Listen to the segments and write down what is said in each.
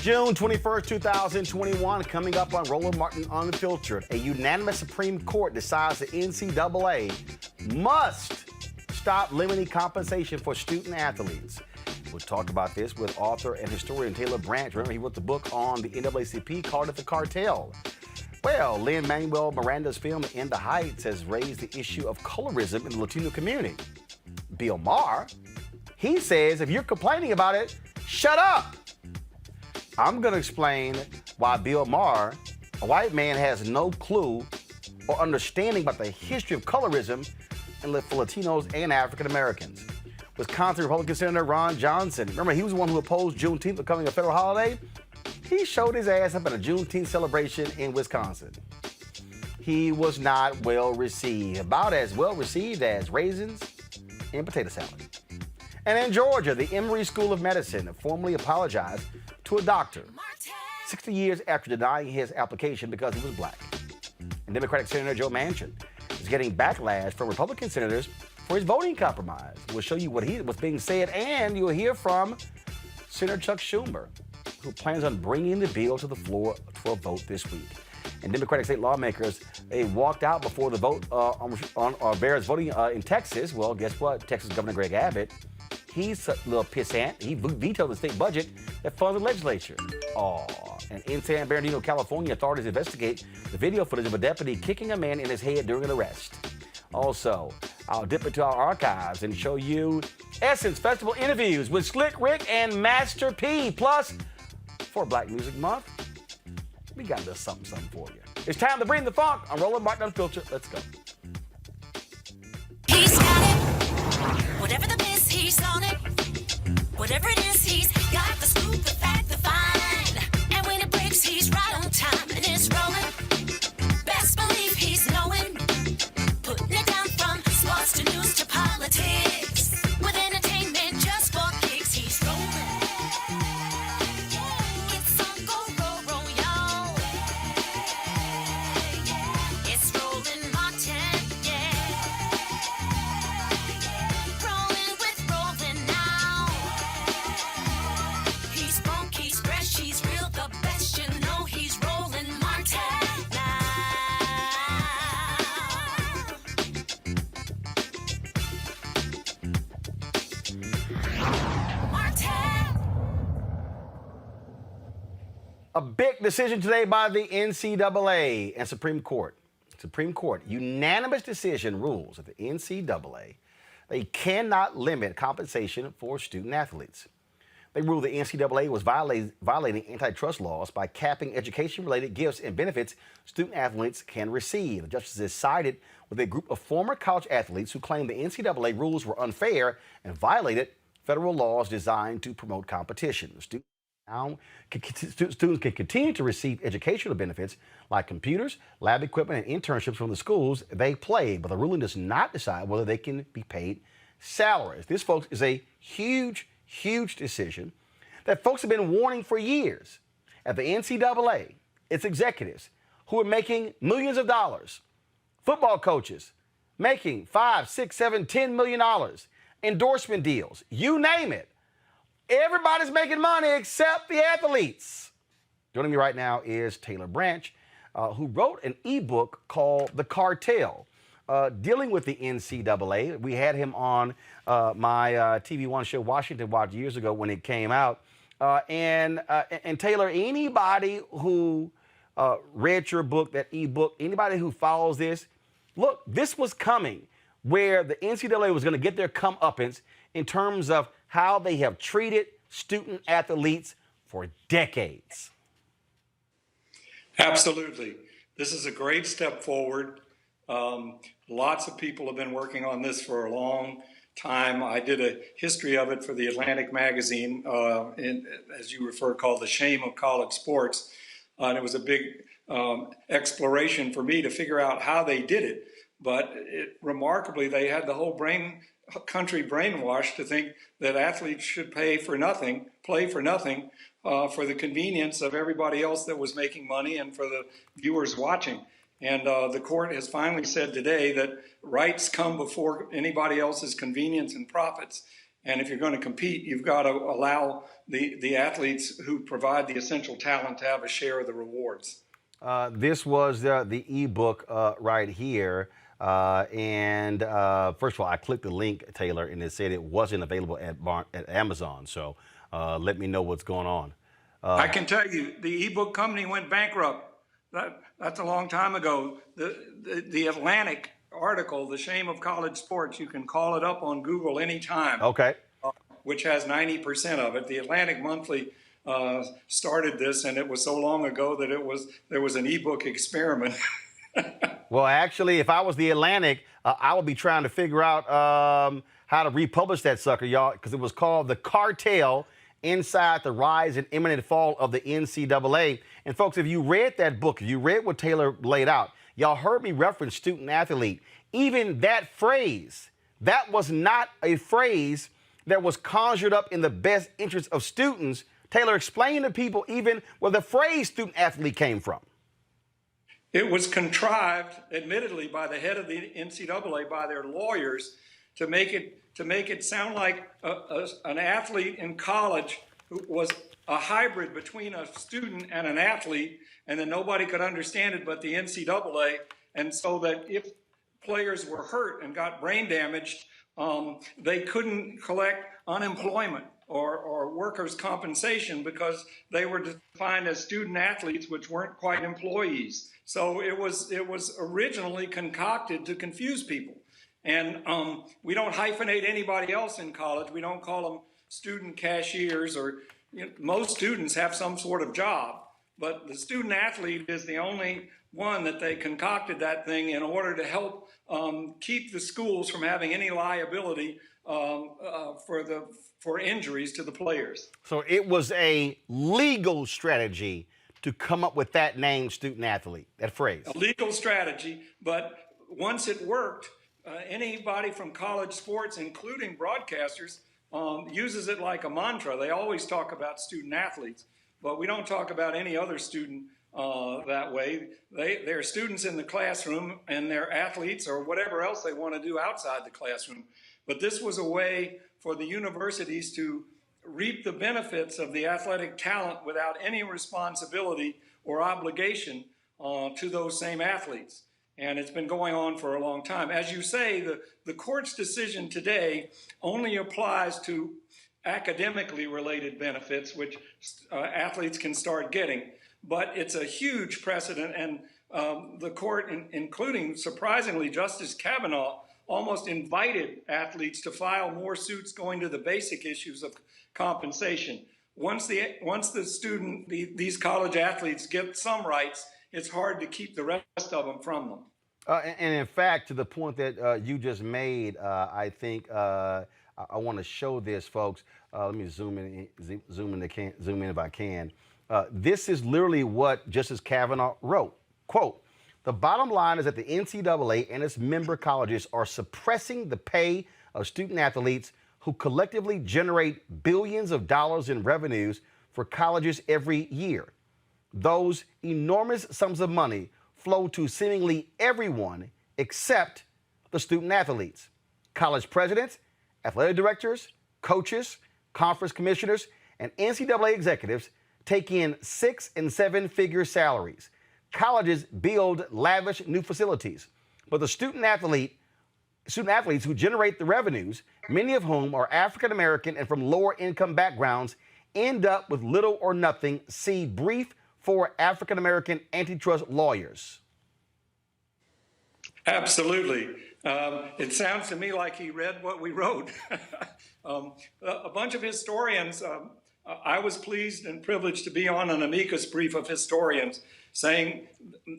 June 21st, 2021, coming up on Roland Martin Unfiltered. A unanimous Supreme Court decides the NCAA must stop limiting compensation for student athletes. We'll talk about this with author and historian Taylor Branch. Remember, he wrote the book on the NAACP, called it The Cartel. Well, Lin-Manuel Miranda's film In the Heights has raised the issue of colorism in the Latino community. Bill Maher, he says if you're complaining about it, shut up. I'm going to explain why Bill Maher, a white man, has no clue or understanding about the history of colorism for Latinos and African Americans. Wisconsin Republican Senator Ron Johnson, remember, he was the one who opposed Juneteenth becoming a federal holiday? He showed his ass up at a Juneteenth celebration in Wisconsin. He was not well received, about as well received as raisins in potato salad. And in Georgia, the Emory School of Medicine formally apologized to a doctor 60 years after denying his application because he was black. And Democratic Senator Joe Manchin is getting backlash from Republican senators for his voting compromise. We'll show you what's being said, and you'll hear from Senator Chuck Schumer, who plans on bringing the bill to the floor for a vote this week. And Democratic state lawmakers, they walked out before the vote on various voting in Texas. Well, guess what? Texas Governor Greg Abbott, he's a little pissant. He vetoed the state budget that funded the legislature. And in San Bernardino, California, authorities investigate the video footage of a deputy kicking a man in his head during an arrest. Also, I'll dip into our archives and show you Essence Festival interviews with Slick Rick and Master P. Plus, for Black Music Month, we got a little something for you. It's time to bring the funk on Roland Martin Unfiltered. Let's go. He's got it. Whatever the miss, he's on it. Whatever it is, he's got the scoop, the fact, the find. And when it breaks, he's right on time and it's rolling. Best believe he's knowing. Putting it down from sports to news to politics. With entertainment just for kicks, he's rolling. It's on go, roll, y'all. It's Roland Martin, yeah. Rolling with Roland now. He's funk, he's fresh, he's real, the best, you know he's Roland Martin now. A big decision today by the NCAA and Supreme Court. Supreme Court, unanimous decision rules that the NCAA, they cannot limit compensation for student athletes. They ruled the NCAA was violating antitrust laws by capping education-related gifts and benefits student athletes can receive. The justices sided with a group of former college athletes who claimed the NCAA rules were unfair and violated federal laws designed to promote competition. Students can continue to receive educational benefits like computers, lab equipment, and internships from the schools they play, but the ruling does not decide whether they can be paid salaries. This, folks, is a huge, huge decision that folks have been warning for years. At the NCAA, its executives who are making millions of dollars, football coaches making $5, $6, $7, $10 million, endorsement deals, you name it. Everybody's making money except the athletes. Joining me right now is Taylor Branch, who wrote an ebook called The Cartel, dealing with the NCAA. We had him on my TV One show, Washington Watch, years ago when it came out. And Taylor, anybody who read your book, that ebook, anybody who follows this, look, this was coming, where the NCAA was going to get their comeuppance in terms of how they have treated student athletes for decades. Absolutely. This is a great step forward. Lots of people have been working on this for a long time. I did a history of it for the Atlantic magazine, as you refer, called The Shame of College Sports. And it was a big exploration for me to figure out how they did it. But remarkably, they had the whole country brainwashed to think that athletes should play for nothing, for the convenience of everybody else that was making money and for the viewers watching. And the court has finally said today that rights come before anybody else's convenience and profits. And if you're going to compete, you've got to allow the athletes who provide the essential talent to have a share of the rewards. This was the ebook right here. First of all, I clicked the link, Taylor, and it said it wasn't available at Amazon. So let me know what's going on. I can tell you, the ebook company went bankrupt. That's a long time ago. The Atlantic article, The Shame of College Sports, you can call it up on Google anytime. Okay. Which has 90% of it. The Atlantic Monthly started this, and it was so long ago that there was an ebook experiment. Well, actually, if I was the Atlantic, I would be trying to figure out how to republish that sucker, y'all, because it was called The Cartel Inside the Rise and Imminent Fall of the NCAA. And folks, if you read that book, if you read what Taylor laid out, y'all heard me reference student athlete. Even that phrase, that was not a phrase that was conjured up in the best interest of students. Taylor, explain to people even where the phrase student athlete came from. It was contrived, admittedly, by the head of the NCAA, by their lawyers, to make it sound like an athlete in college who was a hybrid between a student and an athlete, and then nobody could understand it but the NCAA, and so that if players were hurt and got brain damaged, they couldn't collect unemployment or workers' compensation because they were defined as student athletes, which weren't quite employees. So it was originally concocted to confuse people. And we don't hyphenate anybody else in college. We don't call them student cashiers, or most students have some sort of job. But the student athlete is the only one that they concocted that thing in order to help keep the schools from having any liability for injuries to the players. So it was a legal strategy to come up with that name, student athlete, that phrase. A legal strategy, but once it worked, anybody from college sports, including broadcasters, uses it like a mantra. They always talk about student athletes, but we don't talk about any other student that way. They're students in the classroom, and they're athletes or whatever else they want to do outside the classroom. But this was a way for the universities to reap the benefits of the athletic talent without any responsibility or obligation to those same athletes. And it's been going on for a long time. As you say, the court's decision today only applies to academically related benefits, which athletes can start getting. But it's a huge precedent, and the court, including, surprisingly, Justice Kavanaugh, almost invited athletes to file more suits going to the basic issues of compensation. Once these college athletes get some rights, it's hard to keep the rest of them from them. And in fact, to the point that you just made, I think I want to show this, folks. Let me zoom in if I can. This is literally what Justice Kavanaugh wrote. Quote, "The bottom line is that the NCAA and its member colleges are suppressing the pay of student athletes who collectively generate billions of dollars in revenues for colleges every year. Those enormous sums of money flow to seemingly everyone except the student athletes. College presidents, athletic directors, coaches, conference commissioners, and NCAA executives take in 6- and 7-figure salaries. Colleges build lavish new facilities, but the student athletes who generate the revenues, many of whom are African American and from lower income backgrounds, end up with little or nothing. See brief for African American antitrust lawyers." Absolutely. It sounds to me like he read what we wrote. A bunch of historians, I was pleased and privileged to be on an amicus brief of historians saying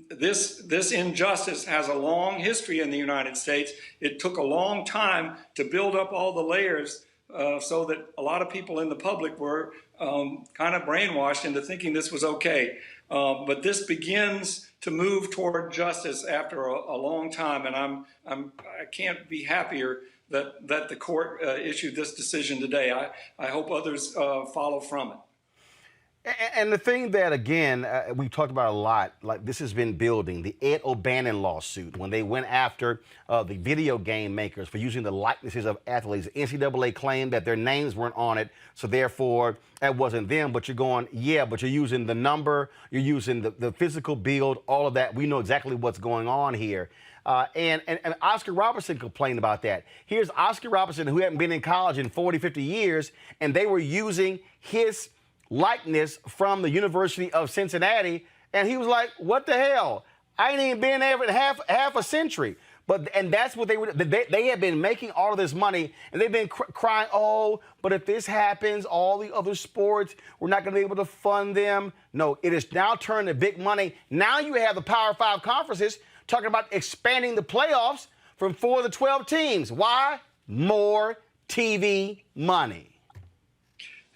this injustice has a long history in the United States. It took a long time to build up all the layers so that a lot of people in the public were kind of brainwashed into thinking this was okay. But this begins to move toward justice after a long time, and I can't be happier that the court issued this decision today. I hope others follow from it. And the thing that, again, we've talked about a lot, like this has been building, the Ed O'Bannon lawsuit, when they went after the video game makers for using the likenesses of athletes. The NCAA claimed that their names weren't on it, so therefore that wasn't them. But you're going, yeah, but you're using the number, you're using the physical build, all of that. We know exactly what's going on here. And Oscar Robertson complained about that. Here's Oscar Robertson, who hadn't been in college in 40, 50 years, and they were using his likeness from the University of Cincinnati, and he was like, what the hell? I ain't even been there for half a century. And that's what they were. They had been making all of this money, and they've been crying, oh, but if this happens, all the other sports, we're not going to be able to fund them. No, it is now turned to big money. Now you have the Power 5 conferences talking about expanding the playoffs from 4 to 12 teams. Why? More TV money.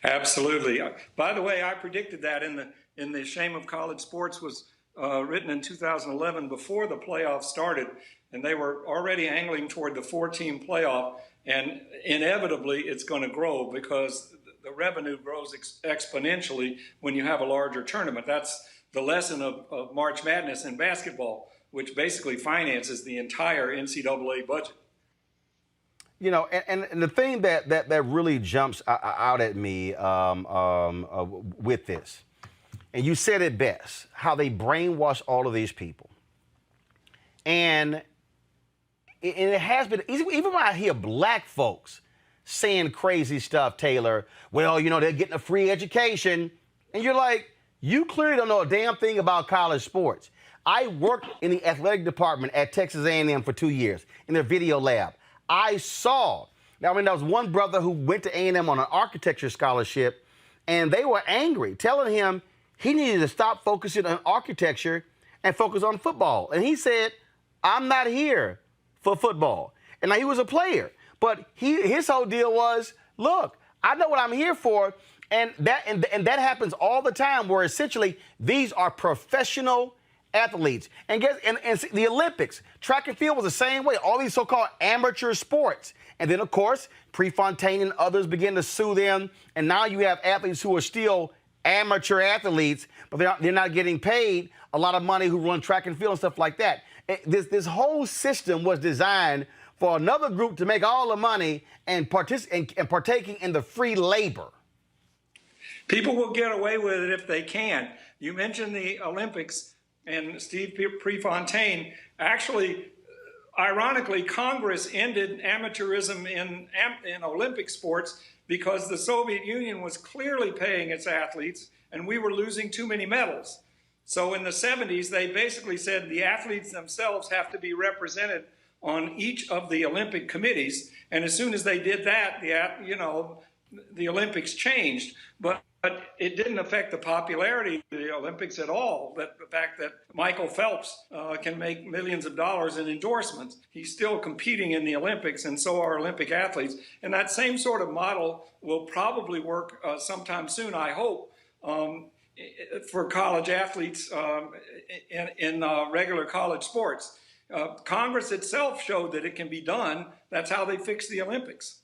Absolutely. By the way, I predicted that in the Shame of College Sports was written in 2011 before the playoffs started, and they were already angling toward the 4-team playoff, and inevitably it's going to grow because the revenue grows exponentially when you have a larger tournament. That's the lesson of March Madness in basketball, which basically finances the entire NCAA budget. You know, and the thing that really jumps out at me with this, and you said it best, how they brainwash all of these people. And it has been, even when I hear black folks saying crazy stuff, Taylor, well, you know, they're getting a free education. And you're like, you clearly don't know a damn thing about college sports. I worked in the athletic department at Texas A&M for 2 years in their video lab. I saw, now, I mean, there was one brother who went to A&M on an architecture scholarship, and they were angry, telling him he needed to stop focusing on architecture and focus on football. And he said, I'm not here for football. And now he was a player, but his whole deal was, look, I know what I'm here for, and that happens all the time, where essentially these are professional athletes. And the Olympics, track and field was the same way, all these so-called amateur sports. And then, of course, Prefontaine and others began to sue them. And now you have athletes who are still amateur athletes, but they're not getting paid a lot of money, who run track and field and stuff like that. This whole system was designed for another group to make all the money and partaking in the free labor. People will get away with it if they can. You mentioned the Olympics. And Steve Prefontaine, actually, ironically, Congress ended amateurism in Olympic sports because the Soviet Union was clearly paying its athletes, and we were losing too many medals. So in the 70s, they basically said the athletes themselves have to be represented on each of the Olympic committees. And as soon as they did that, the Olympics changed. But it didn't affect the popularity of the Olympics at all. The fact that Michael Phelps can make millions of dollars in endorsements, he's still competing in the Olympics, and so are Olympic athletes. And that same sort of model will probably work sometime soon, I hope, for college athletes in regular college sports. Congress itself showed that it can be done. That's how they fixed the Olympics.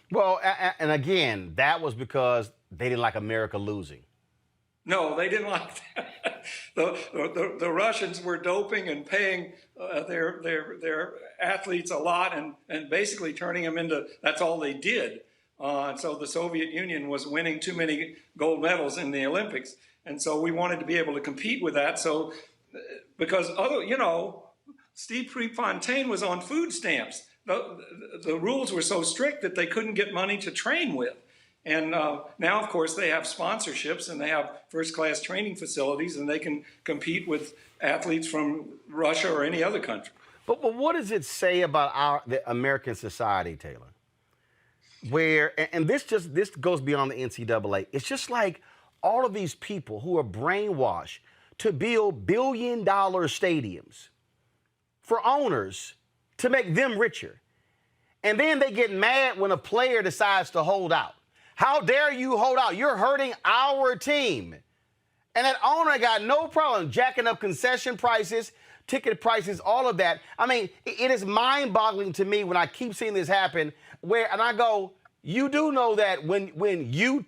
Well, and again, that was because they didn't like America losing. No, they didn't like that. The Russians were doping and paying their athletes a lot and basically turning them into, that's all they did. And so the Soviet Union was winning too many gold medals in the Olympics. And so we wanted to be able to compete with that. So, because Steve Prefontaine was on food stamps. The rules were so strict that they couldn't get money to train with. And now, of course, they have sponsorships and they have first-class training facilities, and they can compete with athletes from Russia or any other country. But what does it say about the American society, Taylor? Where, and this goes beyond the NCAA. It's just like all of these people who are brainwashed to build billion-dollar stadiums for owners to make them richer. And then they get mad when a player decides to hold out. How dare you hold out? You're hurting our team. And that owner got no problem jacking up concession prices, ticket prices, all of that. I mean, it is mind-boggling to me when I keep seeing this happen, and I go, you do know that when you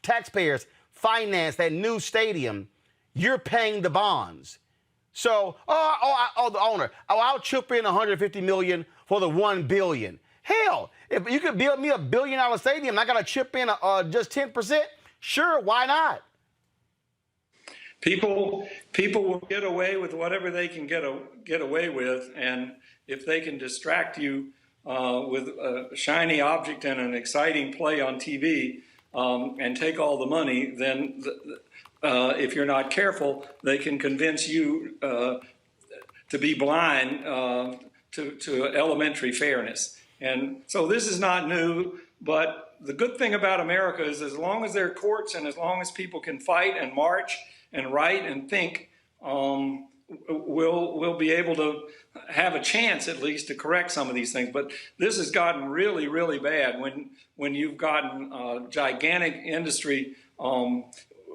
taxpayers finance that new stadium, you're paying the bonds. So, the owner, I'll chip in $150 million for the $1 billion. Hell, if you could build me a $1 billion stadium, and I got to chip in just 10%. Sure, why not? People will get away with whatever they can get away with, and if they can distract you with a shiny object and an exciting play on TV and take all the money, then if you're not careful, they can convince you to be blind to elementary fairness. And so this is not new, but the good thing about America is as long as there are courts and as long as people can fight and march and write and think, we'll be able to have a chance at least to correct some of these things. But this has gotten really, really bad when you've gotten gigantic industry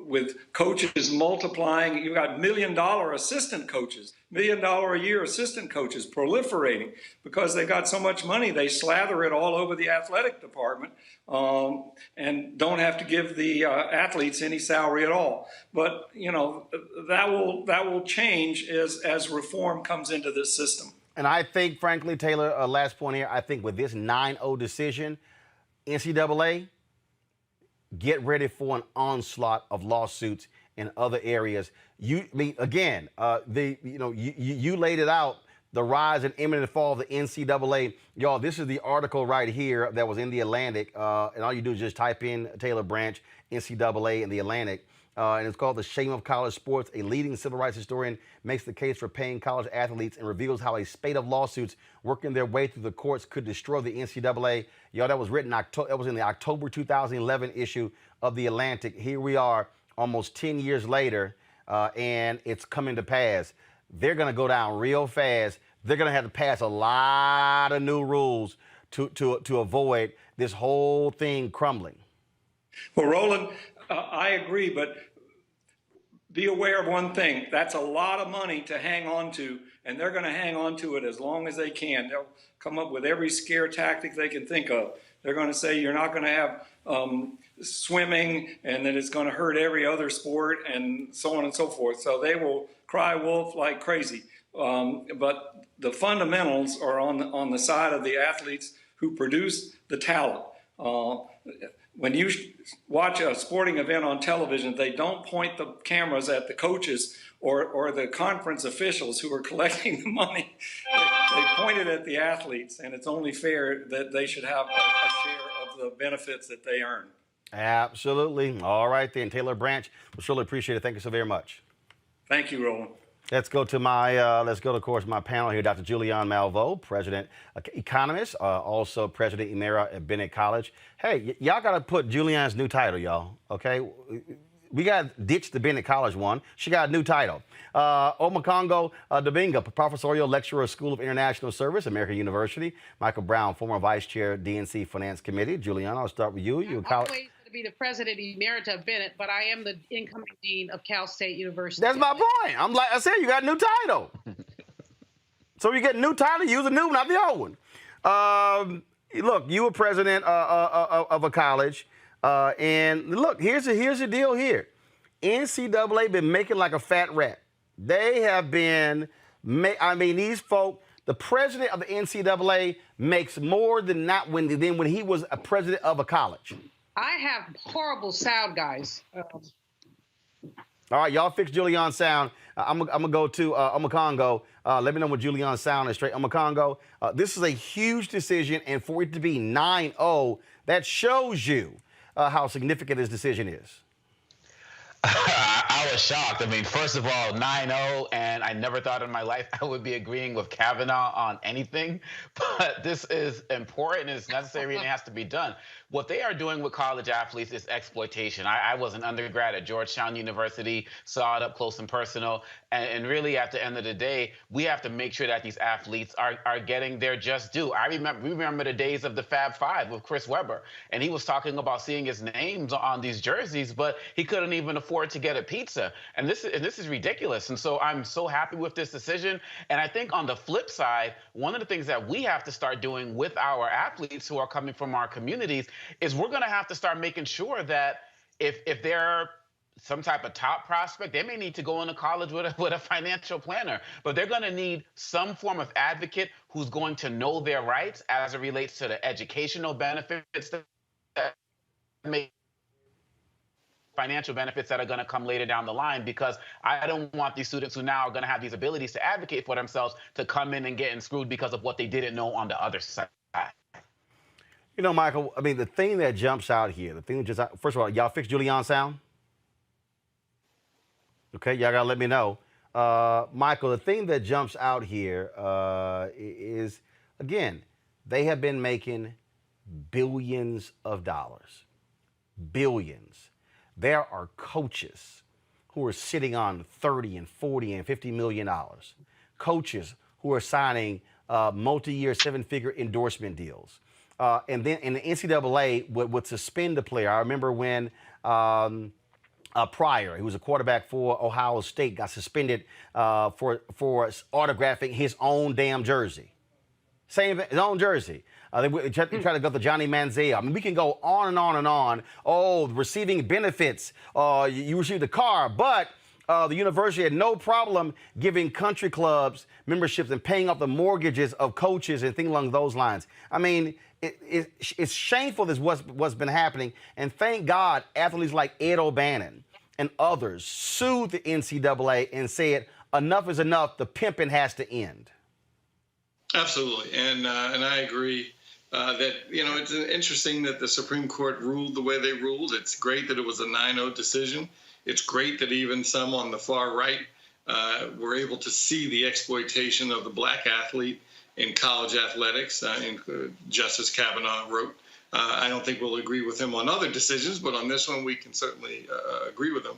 with coaches multiplying. You've got $1 million assistant coaches, $1 million a year assistant coaches proliferating because they got so much money. They slather it all over the athletic department and don't have to give the athletes any salary at all. But you know that will change as reform comes into this system. And I think, frankly, Taylor, last point here, I think with this 9-0 decision, NCAA, get ready for an onslaught of lawsuits in other areas. You laid it out, the rise and imminent fall of the NCAA. Y'all, this is the article right here that was in the Atlantic, and all you do is just type in Taylor Branch, NCAA in the Atlantic. And it's called The Shame of College Sports. A leading civil rights historian makes the case for paying college athletes and reveals how a spate of lawsuits working their way through the courts could destroy the NCAA. Y'all, that was written that was in the October 2011 issue of The Atlantic. Here we are almost 10 years later, and it's coming to pass. They're going to go down real fast. They're going to have to pass a lot of new rules to avoid this whole thing crumbling. Well, Roland, I agree, but be aware of one thing. That's a lot of money to hang on to, and they're going to hang on to it as long as they can. They'll come up with every scare tactic they can think of. They're going to say you're not going to have swimming and that it's going to hurt every other sport and so on and so forth. So they will cry wolf like crazy. But the fundamentals are on the side of the athletes who produce the talent. When you watch a sporting event on television, they don't point the cameras at the coaches or the conference officials who are collecting the money. They point it at the athletes, and it's only fair that they should have a share of the benefits that they earn. Absolutely. All right, then. Taylor Branch, we surely appreciate it. Thank you so very much. Thank you, Roland. Let's go to of course, my panel here. Dr. Julian Malveaux, president, economist, also president emeritus at Bennett College. Hey, y'all got to put Julian's new title, y'all, okay? We got to ditch the Bennett College one. She got a new title. Omekongo Dabinga, professorial lecturer, School of International Service, American University. Michael Brown, former vice chair, DNC Finance Committee. Julian, I'll start with you. I'm always going to be the president emeritus of Bennett, but I am the incoming dean of Cal State University. That's my point. I'm like I said, you got a new title. So you get a new title, use a new one, not the old one. Look, you were president of a college. And look, here's the deal here. NCAA been making like a fat rat. They have been, these folk, the president of the NCAA makes more than when he was a president of a college. I have horrible sound, guys. All right, y'all fix Julian's sound. I'm gonna go to Omekongo. Let me know when Julian's sound is straight. Omekongo, this is a huge decision, and for it to be 9-0, that shows you how significant this decision is. I was shocked. I mean, first of all, 9-0, and I never thought in my life I would be agreeing with Kavanaugh on anything. But this is important, and it's necessary, and it has to be done. What they are doing with college athletes is exploitation. I was an undergrad at Georgetown University, saw it up close and personal, and really at the end of the day, we have to make sure that these athletes are getting their just due. We remember the days of the Fab Five with Chris Webber, and he was talking about seeing his names on these jerseys, but he couldn't even afford to get a pizza. And this is ridiculous. And so I'm so happy with this decision. And I think on the flip side, one of the things that we have to start doing with our athletes who are coming from our communities is we're going to have to start making sure that if they're some type of top prospect, they may need to go into college with a financial planner, but they're going to need some form of advocate who's going to know their rights as it relates to the educational benefits that may financial benefits that are going to come later down the line, because I don't want these students who now are going to have these abilities to advocate for themselves to come in and get screwed because of what they didn't know on the other side. You know, Michael, I mean, the thing that jumps out here, the thing that just, first of all, y'all fix Julian's sound? Okay, y'all got to let me know. Michael, the thing that jumps out here is, again, they have been making billions of dollars. Billions. There are coaches who are sitting on 30 and 40 and $50 million. Coaches who are signing multi-year seven-figure endorsement deals. And then in the NCAA would suspend a player. I remember when Pryor, who was a quarterback for Ohio State, got suspended for autographing his own damn jersey. His own jersey. They try to go to Johnny Manziel. I mean, we can go on and on and on. Oh, receiving benefits. You received a car, but the university had no problem giving country clubs memberships and paying off the mortgages of coaches and things along those lines. I mean, it's shameful this what's been happening. And thank God athletes like Ed O'Bannon and others sued the NCAA and said, enough is enough. The pimping has to end. Absolutely. And I agree that, it's interesting that the Supreme Court ruled the way they ruled. It's great that it was a 9-0 decision. It's great that even some on the far right were able to see the exploitation of the black athlete in college athletics. Justice Kavanaugh wrote, I don't think we'll agree with him on other decisions, but on this one we can certainly agree with him.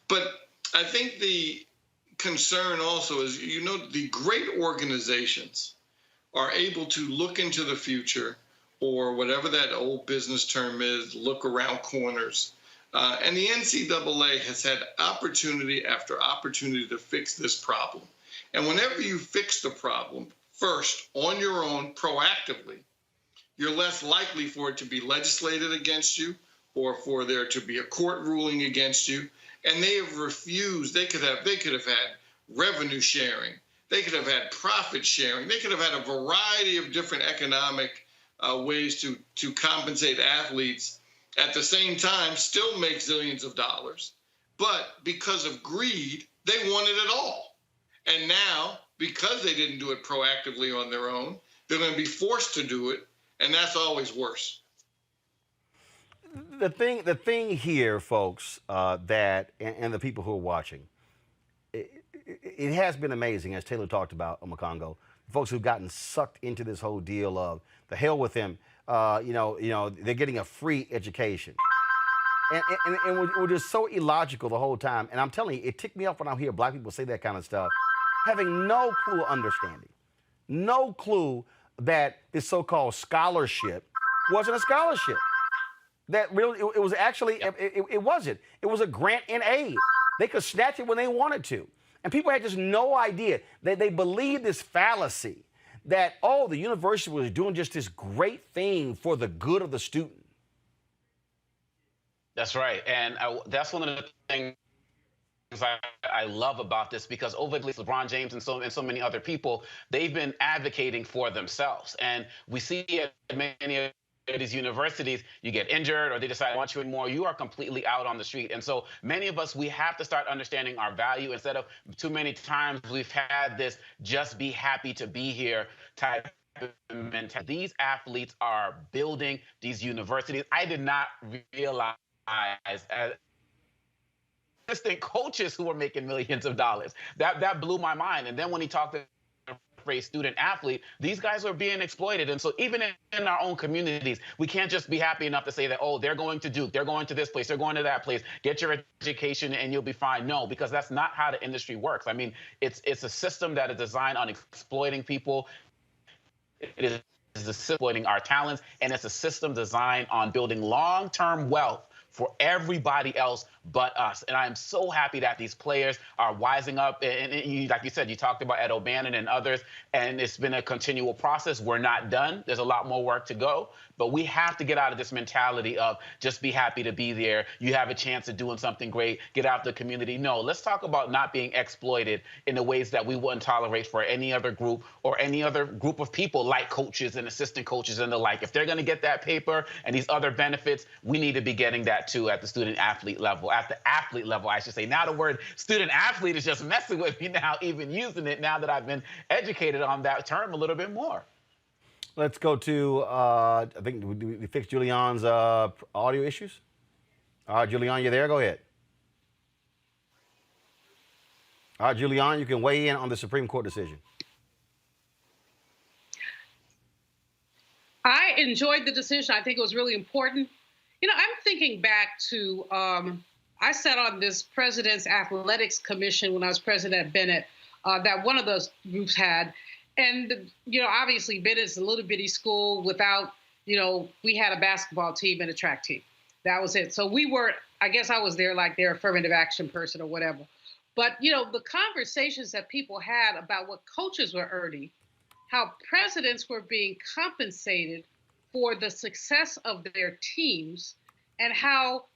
But I think the concern also is, the great organizations are able to look into the future, or whatever that old business term is, look around corners. And the NCAA has had opportunity after opportunity to fix this problem. And whenever you fix the problem first on your own proactively, you're less likely for it to be legislated against you or for there to be a court ruling against you. And they have refused. They could have had revenue sharing. They could have had profit sharing. They could have had a variety of different economic ways to compensate athletes, at the same time still make zillions of dollars. But because of greed, they wanted it all. And now, because they didn't do it proactively on their own, they're going to be forced to do it, and that's always worse. The thing here, folks, that and the people who are watching, it has been amazing, as Taylor talked about, Omekongo, folks who've gotten sucked into this whole deal of the hell with them. They're getting a free education. And we're just so illogical the whole time. And I'm telling you, it ticked me off when I hear black people say that kind of stuff, having no clue understanding, no clue that this so-called scholarship wasn't a scholarship. That really, it was actually, it wasn't. It was a grant in aid. They could snatch it when they wanted to. And people had just no idea that they believed this fallacy that, the university was doing just this great thing for the good of the student. That's right. And that's one of the things I love about this, because over the years, LeBron James and so many other people, they've been advocating for themselves. And we see it at many of these universities, you get injured or they decide, I want you anymore, you are completely out on the street. And so many of us, we have to start understanding our value, instead of too many times we've had this just be happy to be here type of mentality. These athletes are building these universities. I did not realize as assistant coaches who were making millions of dollars. That blew my mind. And then when he talked to phrase student athlete, these guys are being exploited. And so even in our own communities, we can't just be happy enough to say that, they're going to Duke, they're going to this place, they're going to that place, get your education and you'll be fine. No, because that's not how the industry works. I mean, it's a system that is designed on exploiting people. It is exploiting our talents, and it's a system designed on building long-term wealth for everybody else but us. And I am so happy that these players are wising up. And like you said, you talked about Ed O'Bannon and others, and it's been a continual process. We're not done. There's a lot more work to go, but we have to get out of this mentality of just be happy to be there. You have a chance of doing something great. Get out the community. No, let's talk about not being exploited in the ways that we wouldn't tolerate for any other group or any other group of people like coaches and assistant coaches and the like. If they're going to get that paper and these other benefits, we need to be getting that too at the student athlete level, at the athlete level, I should say. Now the word student athlete is just messing with me now, even using it now that I've been educated on that term a little bit more. Let's go to, I think we fixed Julian's audio issues. All right, Julian, you there? Go ahead. All right, Julian, you can weigh in on the Supreme Court decision. I enjoyed the decision. I think it was really important. You know, I'm thinking back to, I sat on this President's Athletics Commission when I was President at Bennett, that one of those groups had. And, you know, obviously Bennett's a little bitty school without, you know, we had a basketball team and a track team. That was it. So we weren't, I guess I was there like their affirmative action person or whatever. But, you know, the conversations that people had about what coaches were earning, how presidents were being compensated for the success of their teams, and how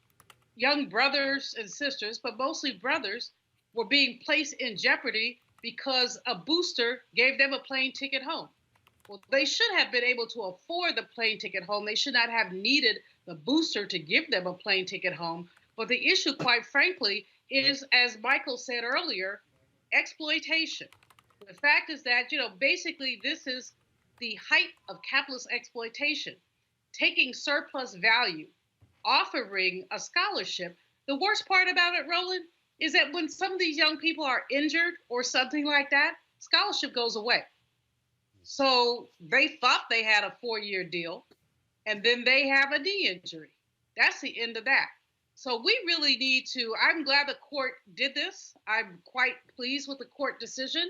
young brothers and sisters, but mostly brothers, were being placed in jeopardy because a booster gave them a plane ticket home. Well, they should have been able to afford the plane ticket home. They should not have needed the booster to give them a plane ticket home. But the issue, quite frankly, is, as Michael said earlier, exploitation. The fact is that, you know, basically this is the height of capitalist exploitation, taking surplus value, offering a scholarship. The worst part about it, Roland, is that when some of these young people are injured or something like that, scholarship goes away. So they thought they had a 4-year deal, and then they have a knee injury. That's the end of that. So we really need to, I'm glad the court did this. I'm quite pleased with the court decision.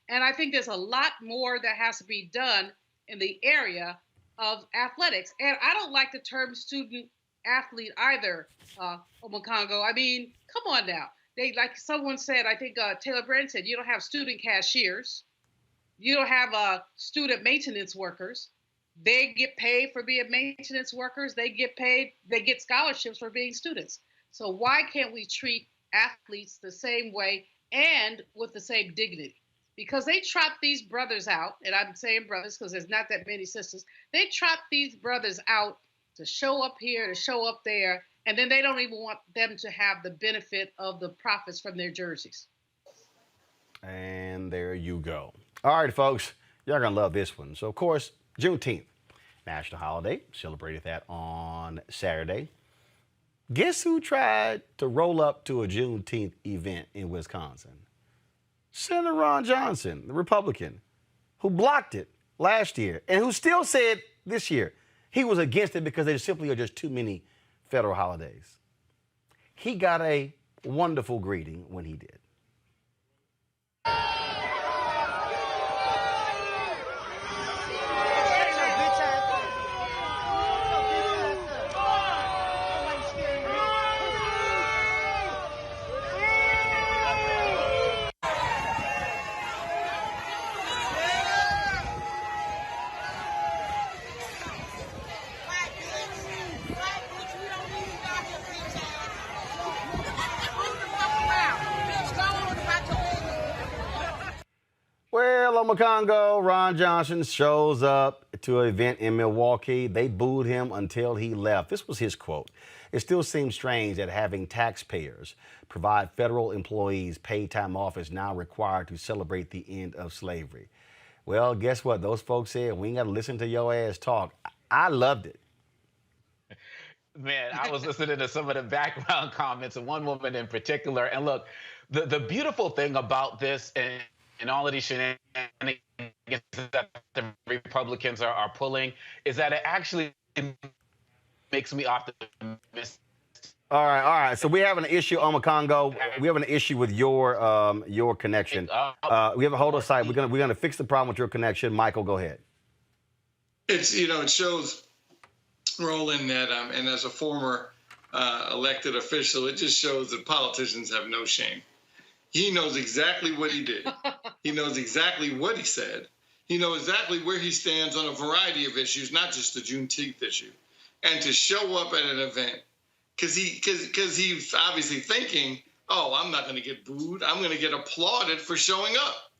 And I think there's a lot more that has to be done in the area of athletics. And I don't like the term student athlete either, Omokongo. I mean, come on now. They, like someone said, I think Taylor Brand said, you don't have student cashiers. You don't have student maintenance workers. They get paid for being maintenance workers. They get paid, they get scholarships for being students. So why can't we treat athletes the same way and with the same dignity? Because they trot these brothers out, and I'm saying brothers because there's not that many sisters. They trot these brothers out to show up here, to show up there, and then they don't even want them to have the benefit of the profits from their jerseys. And there you go. All right, folks, y'all gonna love this one. So, of course, Juneteenth, national holiday, celebrated that on Saturday. Guess who tried to roll up to a Juneteenth event in Wisconsin? Senator Ron Johnson, the Republican, who blocked it last year and who still said this year he was against it because there simply are just too many federal holidays. He got a wonderful greeting when he did. Well, Omokongo, Ron Johnson shows up to an event in Milwaukee. They booed him until he left. This was his quote. It still seems strange that having taxpayers provide federal employees paid time off is now required to celebrate the end of slavery. Well, guess what? Those folks said, we ain't got to listen to your ass talk. I loved it. Man, I was listening to some of the background comments of one woman in particular. And look, the beautiful thing about this and all of these shenanigans that the Republicans are pulling is that it actually makes me optimistic. All right. So we have an issue, Omokongo. We have an issue with your connection. We have a hold on site. We're gonna fix the problem with your connection. Michael, go ahead. It's, you know, it shows, Roland, that and as a former elected official, it just shows that politicians have no shame. He knows exactly what he did. He knows exactly what he said. He knows exactly where he stands on a variety of issues, not just the Juneteenth issue. And to show up at an event, because he's obviously thinking, oh, I'm not going to get booed. I'm going to get applauded for showing up.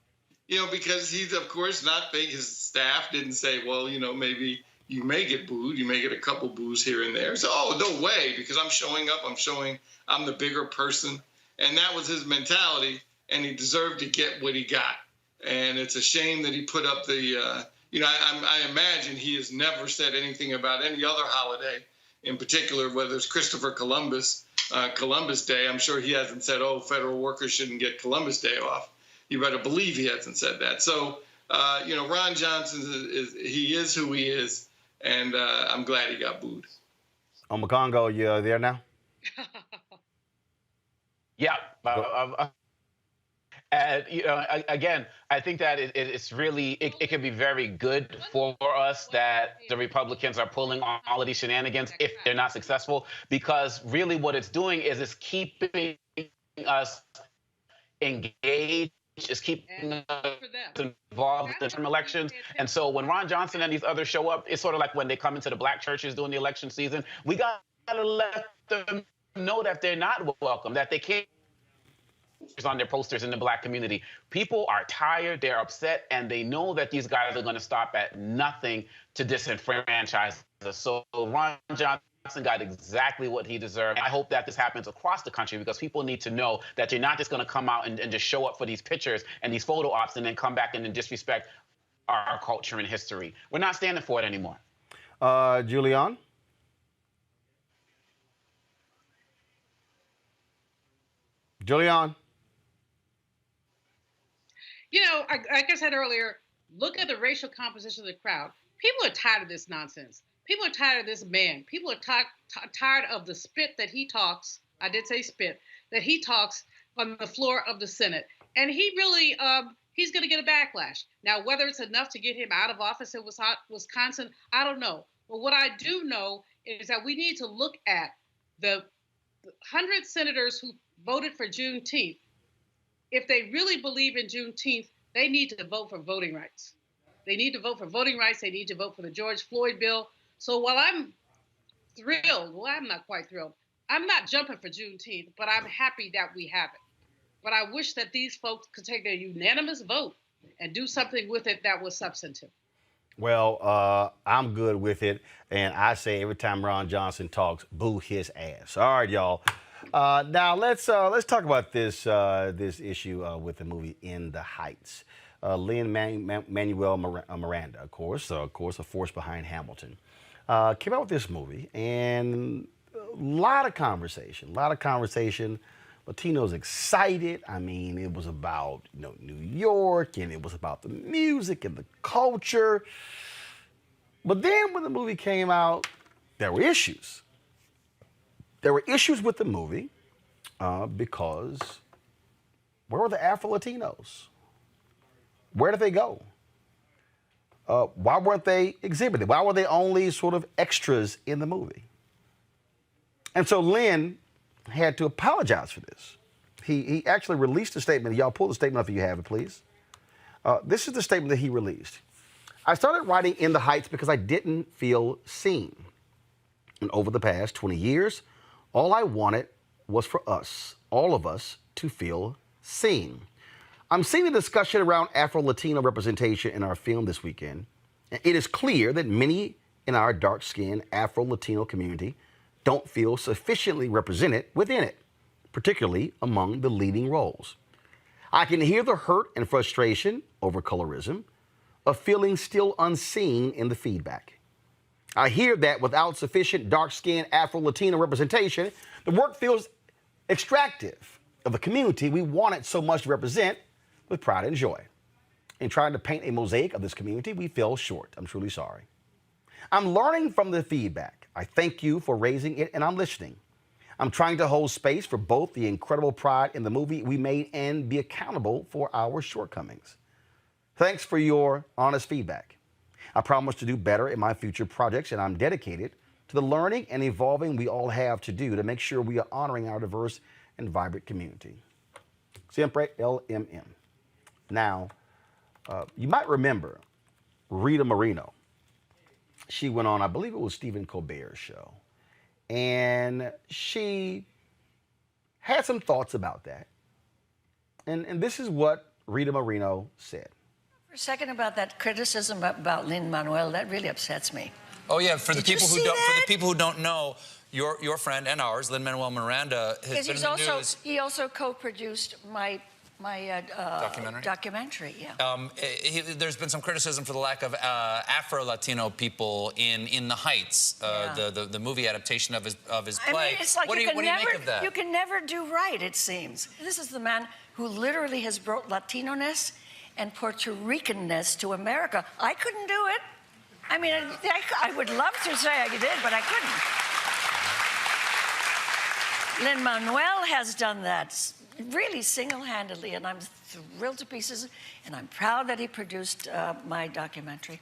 Because he's, of course, not think his staff didn't say, well, maybe you may get booed. You may get a couple boos here and there. So, oh, no way, because I'm showing up. I'm showing I'm the bigger person. And that was his mentality, and he deserved to get what he got. And it's a shame that he put up the, I imagine he has never said anything about any other holiday, in particular, whether it's Christopher Columbus Day. I'm sure he hasn't said, oh, federal workers shouldn't get Columbus Day off. You better believe he hasn't said that. So, Ron Johnson he is who he is, and I'm glad he got booed. Omakongo, you there now? Yeah. And, again, I think that it's really, it can be very good for us that the Republicans are pulling on all of these shenanigans if they're not successful, because really what it's doing is it's keeping us engaged, it's keeping us involved in the elections. And so when Ron Johnson and these others show up, it's sort of like when they come into the black churches during the election season, we got to let them know that they're not welcome, that they can't on their posters in the black community. People are tired, they're upset, and they know that these guys are going to stop at nothing to disenfranchise us. So Ron Johnson got exactly what he deserved. I hope that this happens across the country, because people need to know that you're not just going to come out and just show up for these pictures and these photo ops and then come back and then disrespect our culture and history. We're not standing for it anymore. Julian? Julian? Like I said earlier, look at the racial composition of the crowd. People are tired of this nonsense. People are tired of this man. People are tired of the spit that he talks. I did say spit, that he talks on the floor of the Senate. And he really, he's going to get a backlash. Now, whether it's enough to get him out of office in Wisconsin, I don't know. But what I do know is that we need to look at the 100 senators who voted for Juneteenth. If they really believe in Juneteenth, they need to vote for voting rights. They need to vote for voting rights. They need to vote for the George Floyd bill. So while I'm thrilled, well, I'm not quite thrilled. I'm not jumping for Juneteenth, but I'm happy that we have it. But I wish that these folks could take a unanimous vote and do something with it that was substantive. Well, I'm good with it, and I say every time Ron Johnson talks, boo his ass. All right, y'all. Now let's talk about this issue with the movie In the Heights. Lin-Manuel Miranda, of course, a force behind Hamilton, came out with this movie, and a lot of conversation. Latinos excited. I mean, it was about New York, and it was about the music and the culture. But then when the movie came out, there were issues. There were issues with the movie because where were the Afro-Latinos? Where did they go? Why weren't they exhibited? Why were they only sort of extras in the movie? And so Lin had to apologize for this. He actually released a statement. Y'all pull the statement up if you have it, please. This is the statement that he released. I started writing In the Heights because I didn't feel seen. And over the past 20 years, all I wanted was for us, all of us, to feel seen. I'm seeing the discussion around Afro-Latino representation in our film this weekend. It is clear that many in our dark-skinned Afro-Latino community don't feel sufficiently represented within it, particularly among the leading roles. I can hear the hurt and frustration over colorism, of feeling still unseen in the feedback. I hear that without sufficient dark-skinned Afro-Latino representation, the work feels extractive of the community we wanted so much to represent with pride and joy. In trying to paint a mosaic of this community, we fell short. I'm truly sorry. I'm learning from the feedback. I thank you for raising it, and I'm listening. I'm trying to hold space for both the incredible pride in the movie we made and be accountable for our shortcomings. Thanks for your honest feedback. I promise to do better in my future projects, and I'm dedicated to the learning and evolving we all have to do to make sure we are honoring our diverse and vibrant community. Siempre LMM. Now, you might remember Rita Moreno. She went on, I believe it was Stephen Colbert's show, and she had some thoughts about that. And this is what Rita Moreno said. For a second, about that criticism about Lin-Manuel, that really upsets me. Oh yeah, for the Did you people who see don't that? for the people who don't know, your friend and ours, Lin-Manuel Miranda, has been in the news. He also co-produced my documentary. Yeah. There's been some criticism for the lack of Afro-Latino people in The Heights, the movie adaptation of his play. I mean, it's like what do you make of that? You can never do right, it seems. This is the man who literally has brought Latino-ness and Puerto Rican-ness to America. I couldn't do it. I mean, I would love to say I did, but I couldn't. Lin-Manuel has done that really single-handedly, and I'm thrilled to pieces, and I'm proud that he produced my documentary.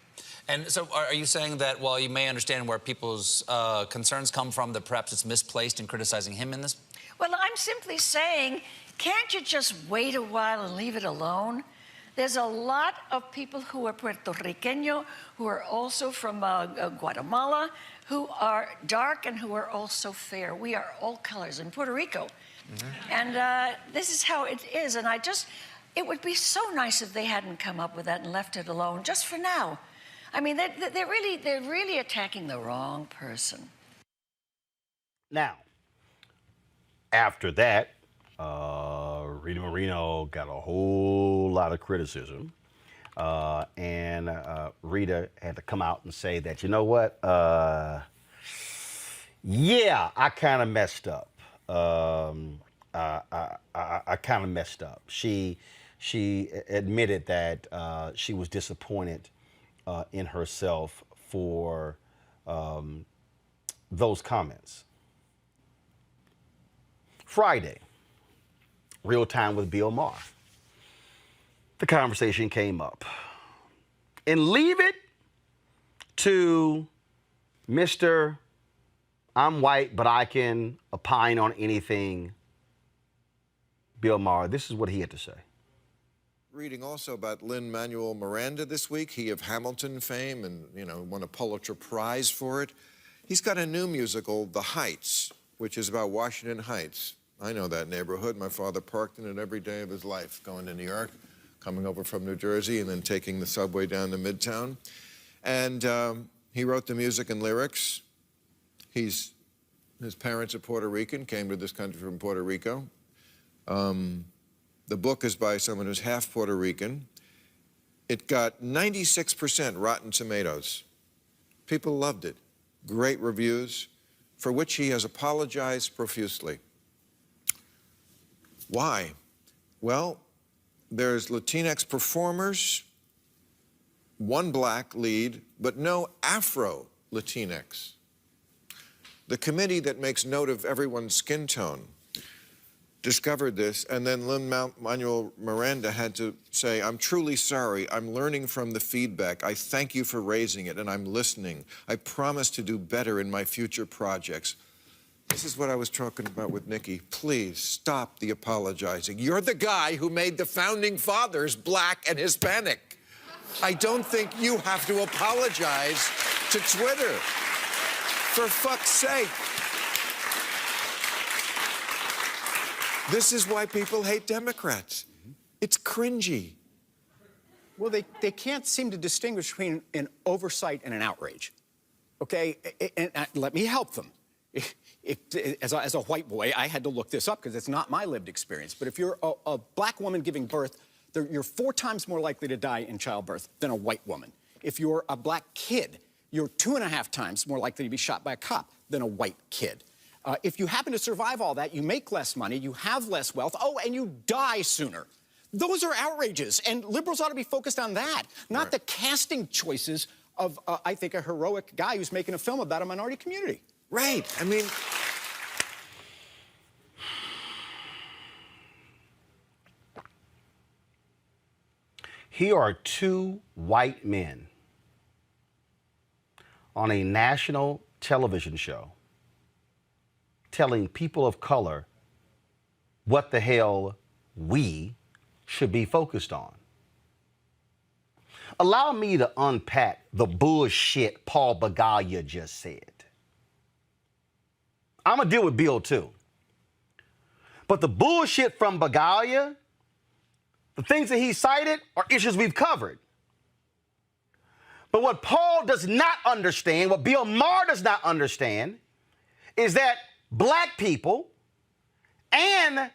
And so are you saying that while you may understand where people's concerns come from, that perhaps it's misplaced in criticizing him in this? Well, I'm simply saying, can't you just wait a while and leave it alone? There's a lot of people who are Puerto Rican, who are also from Guatemala, who are dark and who are also fair. We are all colors in Puerto Rico. Mm-hmm. And this is how it is. And it would be so nice if they hadn't come up with that and left it alone just for now. I mean, they're really attacking the wrong person. Now, after that, Rita Moreno got a whole lot of criticism. And Rita had to come out and say that, you know what? Yeah, I kind of messed up. I kind of messed up. She admitted that she was disappointed in herself for those comments. Friday, Real Time with Bill Maher. The conversation came up. And leave it to Mr. I'm white, but I can opine on anything, Bill Maher. This is what he had to say. Reading also about Lin-Manuel Miranda this week, he of Hamilton fame and, won a Pulitzer Prize for it. He's got a new musical, The Heights, which is about Washington Heights. I know that neighborhood. My father parked in it every day of his life, going to New York, coming over from New Jersey, and then taking the subway down to Midtown. And he wrote the music and lyrics. His parents are Puerto Rican, came to this country from Puerto Rico. The book is by someone who's half Puerto Rican. It got 96% Rotten Tomatoes. People loved it. Great reviews, for which he has apologized profusely. Why? Well, there's Latinx performers, one black lead, but no Afro-Latinx. The committee that makes note of everyone's skin tone discovered this, and then Lin-Manuel Miranda had to say, I'm truly sorry. I'm learning from the feedback. I thank you for raising it, and I'm listening. I promise to do better in my future projects. This is what I was talking about with Nikki. Please stop the apologizing. You're the guy who made the founding fathers black and Hispanic. I don't think you have to apologize to Twitter. For fuck's sake. This is why people hate Democrats. It's cringy. Well, they can't seem to distinguish between an oversight and an outrage. Okay, and let me help them. As a white boy, I had to look this up because it's not my lived experience. But if you're a black woman giving birth, you're 4 times more likely to die in childbirth than a white woman. If you're a black kid, you're 2.5 times more likely to be shot by a cop than a white kid. If you happen to survive all that, you make less money, you have less wealth, and you die sooner. Those are outrages, and liberals ought to be focused on that, not the casting choices of, I think, a heroic guy who's making a film about a minority community. Right. I mean, here are 2 white men on a national television show telling people of color what the hell we should be focused on. Allow me to unpack the bullshit Paul Begalia just said. I'm going to deal with Bill too. But the bullshit from Begalia, the things that he cited are issues we've covered. But what Paul does not understand, what Bill Maher does not understand, is that black people and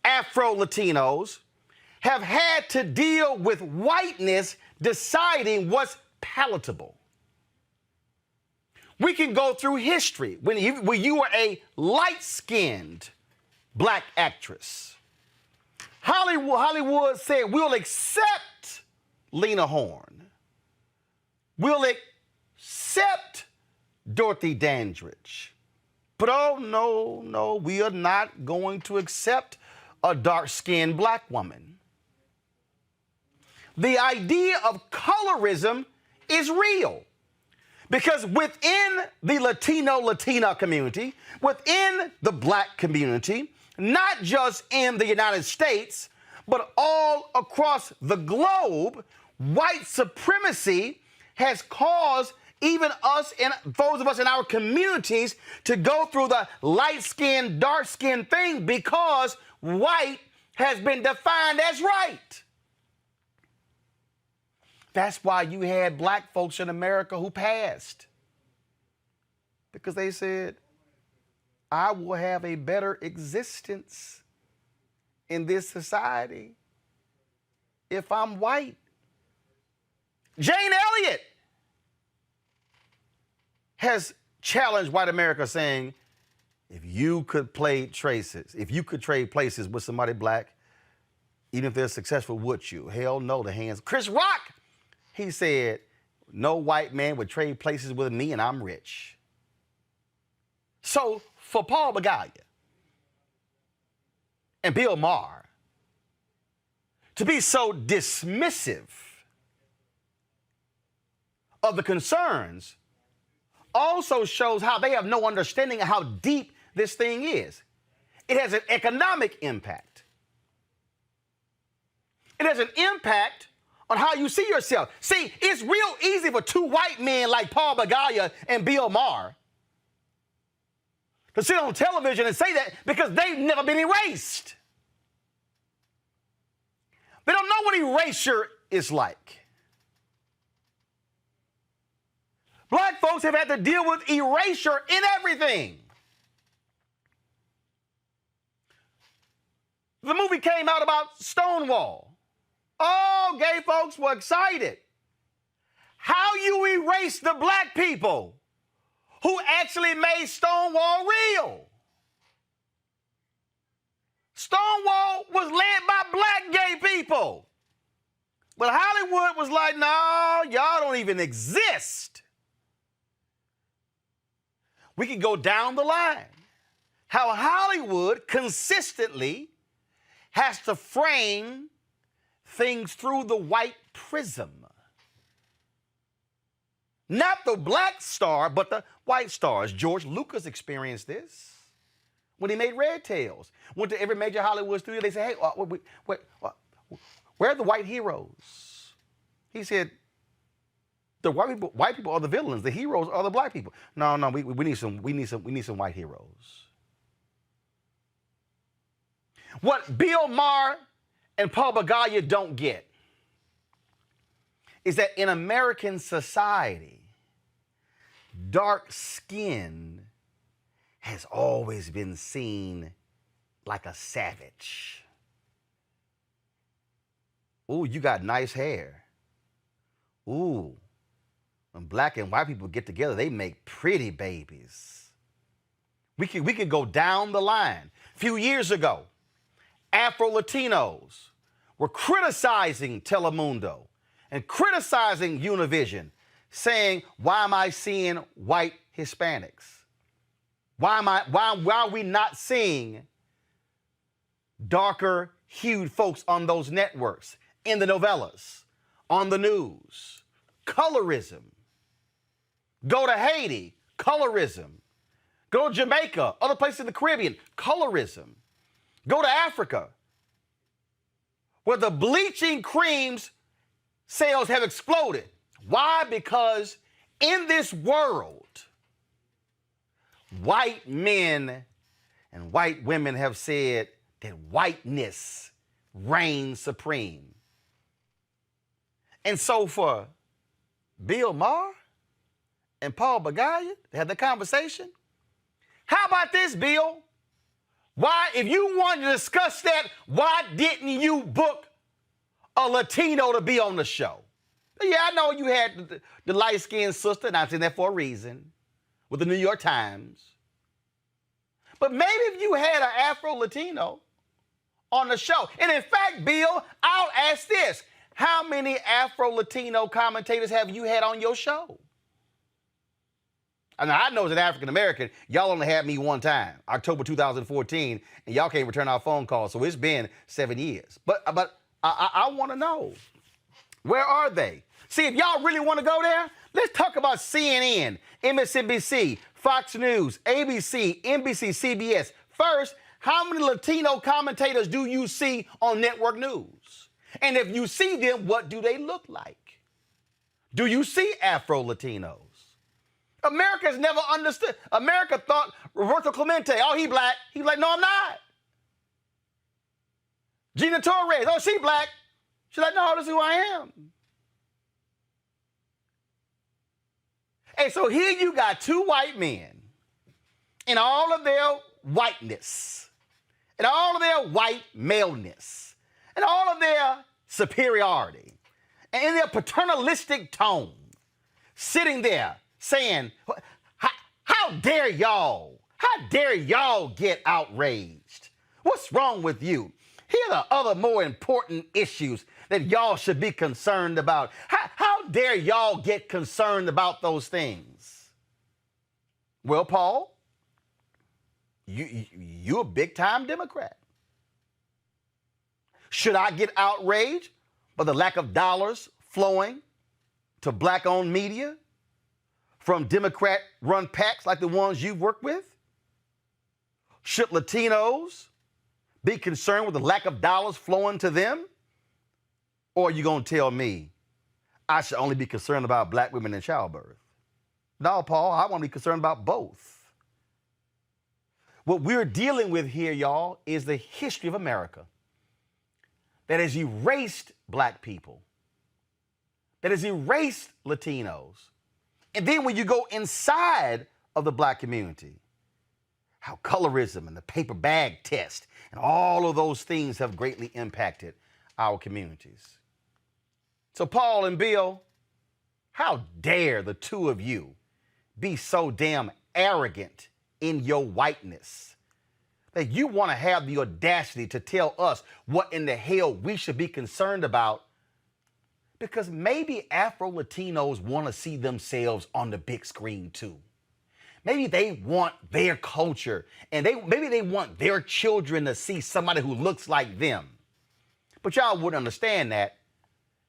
Afro-Latinos have had to deal with whiteness deciding what's palatable. We can go through history when you were a light-skinned black actress. Hollywood said, we'll accept Lena Horne. We'll accept Dorothy Dandridge. But oh, no, we are not going to accept a dark-skinned black woman. The idea of colorism is real because within the Latina community, within the black community, not just in the United States, but all across the globe, white supremacy has caused even us and those of us in our communities to go through the light-skinned, dark-skinned thing because white has been defined as right. That's why you had black folks in America who passed. Because they said, I will have a better existence in this society if I'm white. Jane Elliott has challenged white America saying, if you could trade places with somebody black, even if they're successful, would you? Hell no, the hands. Chris Rock, he said, no white man would trade places with me and I'm rich. So for Paul Begalia and Bill Maher to be so dismissive of the concerns also shows how they have no understanding of how deep this thing is. It has an economic impact. It has an impact on how you see yourself. See, it's real easy for two white men like Paul Begalia and Bill Maher to sit on television and say that because they've never been erased. They don't know what erasure is like. Black folks have had to deal with erasure in everything. The movie came out about Stonewall. Oh, gay folks were excited. How you erase the black people who actually made Stonewall real? Stonewall was led by black gay people. But Hollywood was like, no, y'all don't even exist. We can go down the line. How Hollywood consistently has to frame things through the white prism. Not the black star, but the white stars. George Lucas experienced this when he made Red Tails. Went to every major Hollywood studio. They said, hey, where are the white heroes? He said, the white people are the villains. The heroes are the black people. No, we need some white heroes. What Bill Maher and Paul Begalia don't get is that in American society, dark skin has always been seen like a savage. Ooh, you got nice hair. Ooh, when black and white people get together, they make pretty babies. We could go down the line. A few years ago, Afro-Latinos were criticizing Telemundo and criticizing Univision, saying, why am I seeing white Hispanics? Why are we not seeing darker hued folks on those networks, in the novellas, on the news? Colorism. Go to Haiti, colorism. Go to Jamaica, other places in the Caribbean, colorism. Go to Africa, where the bleaching creams sales have exploded. Why? Because in this world, white men and white women have said that whiteness reigns supreme. And so for Bill Maher and Paul Bagaya to have the conversation, how about this, Bill? Why, if you wanted to discuss that, why didn't you book a Latino to be on the show? Yeah, I know you had the light-skinned sister, and I'm saying that for a reason, with the New York Times. But maybe if you had an Afro-Latino on the show, and in fact, Bill, I'll ask this. How many Afro-Latino commentators have you had on your show? I know as an African-American, y'all only had me one time, October 2014, and y'all can't return our phone calls, so it's been 7 years. But I want to know, where are they? See, if y'all really want to go there, let's talk about CNN, MSNBC, Fox News, ABC, NBC, CBS. First, how many Latino commentators do you see on network news? And if you see them, what do they look like? Do you see Afro-Latinos? America's never understood. America thought Roberto Clemente, oh, he black. He's like, no, I'm not. Gina Torres, oh, she black. She's like, no, this is who I am. And so here you got two white men in all of their whiteness, and all of their white maleness, and all of their superiority, and in their paternalistic tone, sitting there saying, how dare y'all? How dare y'all get outraged? What's wrong with you? Here are the other more important issues that y'all should be concerned about. How dare y'all get concerned about those things? Well, Paul, you're a big-time Democrat. Should I get outraged by the lack of dollars flowing to black-owned media from Democrat-run PACs like the ones you've worked with? Should Latinos be concerned with the lack of dollars flowing to them? Or are you going to tell me I should only be concerned about black women in childbirth? No, Paul, I want to be concerned about both. What we're dealing with here, y'all, is the history of America that has erased black people, that has erased Latinos. And then when you go inside of the black community, how colorism and the paper bag test and all of those things have greatly impacted our communities. So Paul and Bill, how dare the two of you be so damn arrogant in your whiteness that you want to have the audacity to tell us what in the hell we should be concerned about, because maybe Afro-Latinos want to see themselves on the big screen too. Maybe they want their culture, and maybe they want their children to see somebody who looks like them. But y'all wouldn't understand that,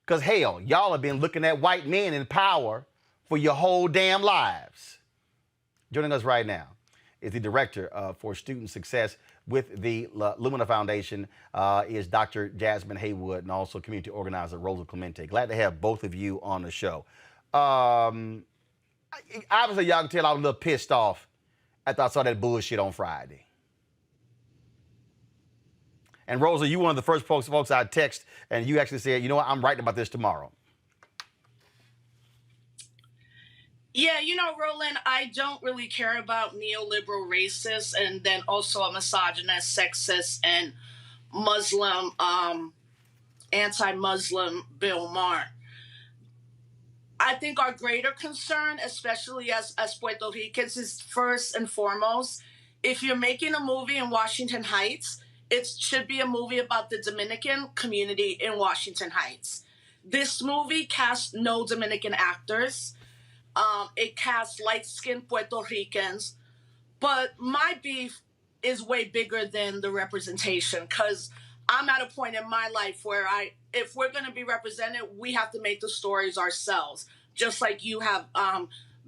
because hell, y'all have been looking at white men in power for your whole damn lives. Joining us right now is the director for student success with the Lumina Foundation, is Dr. Jasmine Haywood, and also community organizer Roland Clemente. Glad to have both of you on the show. Obviously, y'all can tell I was a little pissed off after I saw that bullshit on Friday. And Rosa, you were one of the first folks I text, and you actually said, you know what, I'm writing about this tomorrow. Yeah, you know, Roland, I don't really care about neoliberal racists and then also a misogynist, sexist, and Muslim, anti-Muslim Bill Maher. I think our greater concern, especially as Puerto Ricans, is first and foremost, if you're making a movie in Washington Heights, it should be a movie about the Dominican community in Washington Heights. This movie cast no Dominican actors. It casts light-skinned Puerto Ricans. But my beef is way bigger than the representation, because I'm at a point in my life where if we're going to be represented, we have to make the stories ourselves. Just like you have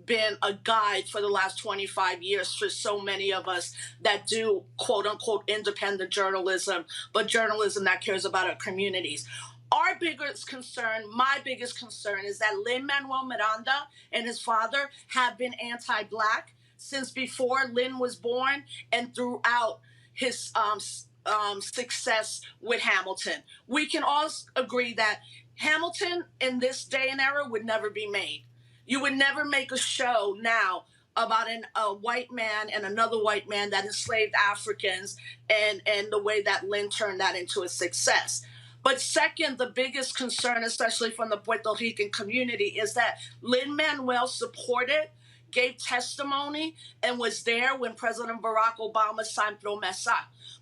been a guide for the last 25 years for so many of us that do quote unquote independent journalism, but journalism that cares about our communities. Our biggest concern, my biggest concern, is that Lin-Manuel Miranda and his father have been anti-Black since before Lin was born and throughout his success with Hamilton. We can all agree that Hamilton in this day and era would never be made. You would never make a show now about a white man and another white man that enslaved Africans and the way that Lin turned that into a success. But second, the biggest concern, especially from the Puerto Rican community, is that Lin-Manuel supported, gave testimony, and was there when President Barack Obama signed Promesa.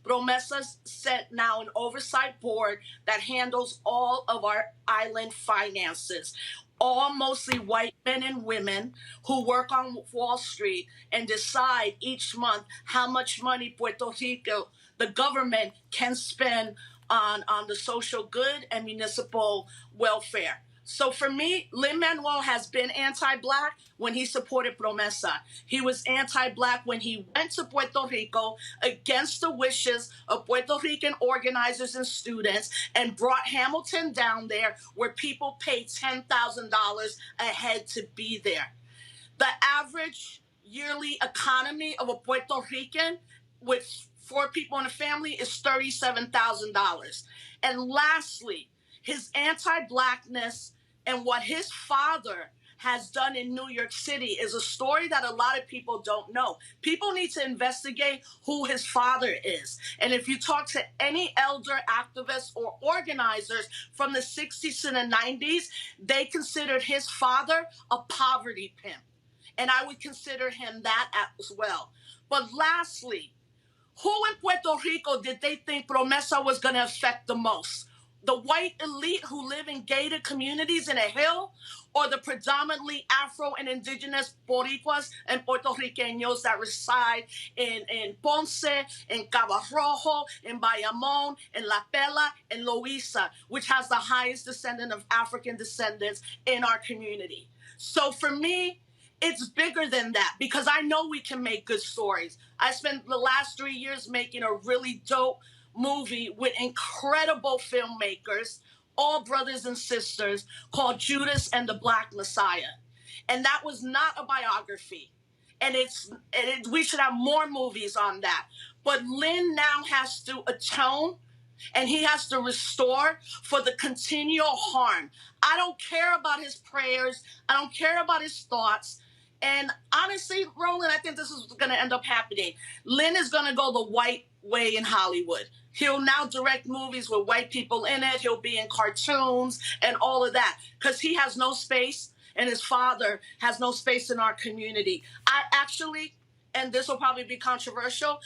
Promesa set now an oversight board that handles all of our island finances. All mostly white men and women who work on Wall Street and decide each month how much money Puerto Rico, the government, can spend on the social good and municipal welfare. So for me, Lin-Manuel has been anti-Black when he supported Promesa. He was anti-Black when he went to Puerto Rico against the wishes of Puerto Rican organizers and students and brought Hamilton down there where people paid $10,000 a head to be there. The average yearly economy of a Puerto Rican with 4 people in a family is $37,000. And lastly, his anti-Blackness and what his father has done in New York City is a story that a lot of people don't know. People need to investigate who his father is. And if you talk to any elder activists or organizers from the 60s and the 90s, they considered his father a poverty pimp. And I would consider him that as well. But lastly, who in Puerto Rico did they think Promesa was going to affect the most? The white elite who live in gated communities in a hill, or the predominantly Afro and indigenous Boricuas and Puerto Ricanos that reside in Ponce, in Cabo Rojo, in Bayamón, in La Pela, and Loíza, which has the highest descendant of African descendants in our community. So for me, it's bigger than that because I know we can make good stories. I spent the last 3 years making a really dope movie with incredible filmmakers, all brothers and sisters, called Judas and the Black Messiah. And that was not a biography. And we should have more movies on that. But Lin now has to atone and he has to restore for the continual harm. I don't care about his prayers. I don't care about his thoughts. And honestly, Roland, I think this is going to end up happening. Lin is going to go the white way in Hollywood. He'll now direct movies with white people in it. He'll be in cartoons and all of that because he has no space and his father has no space in our community. I actually, and this will probably be controversial,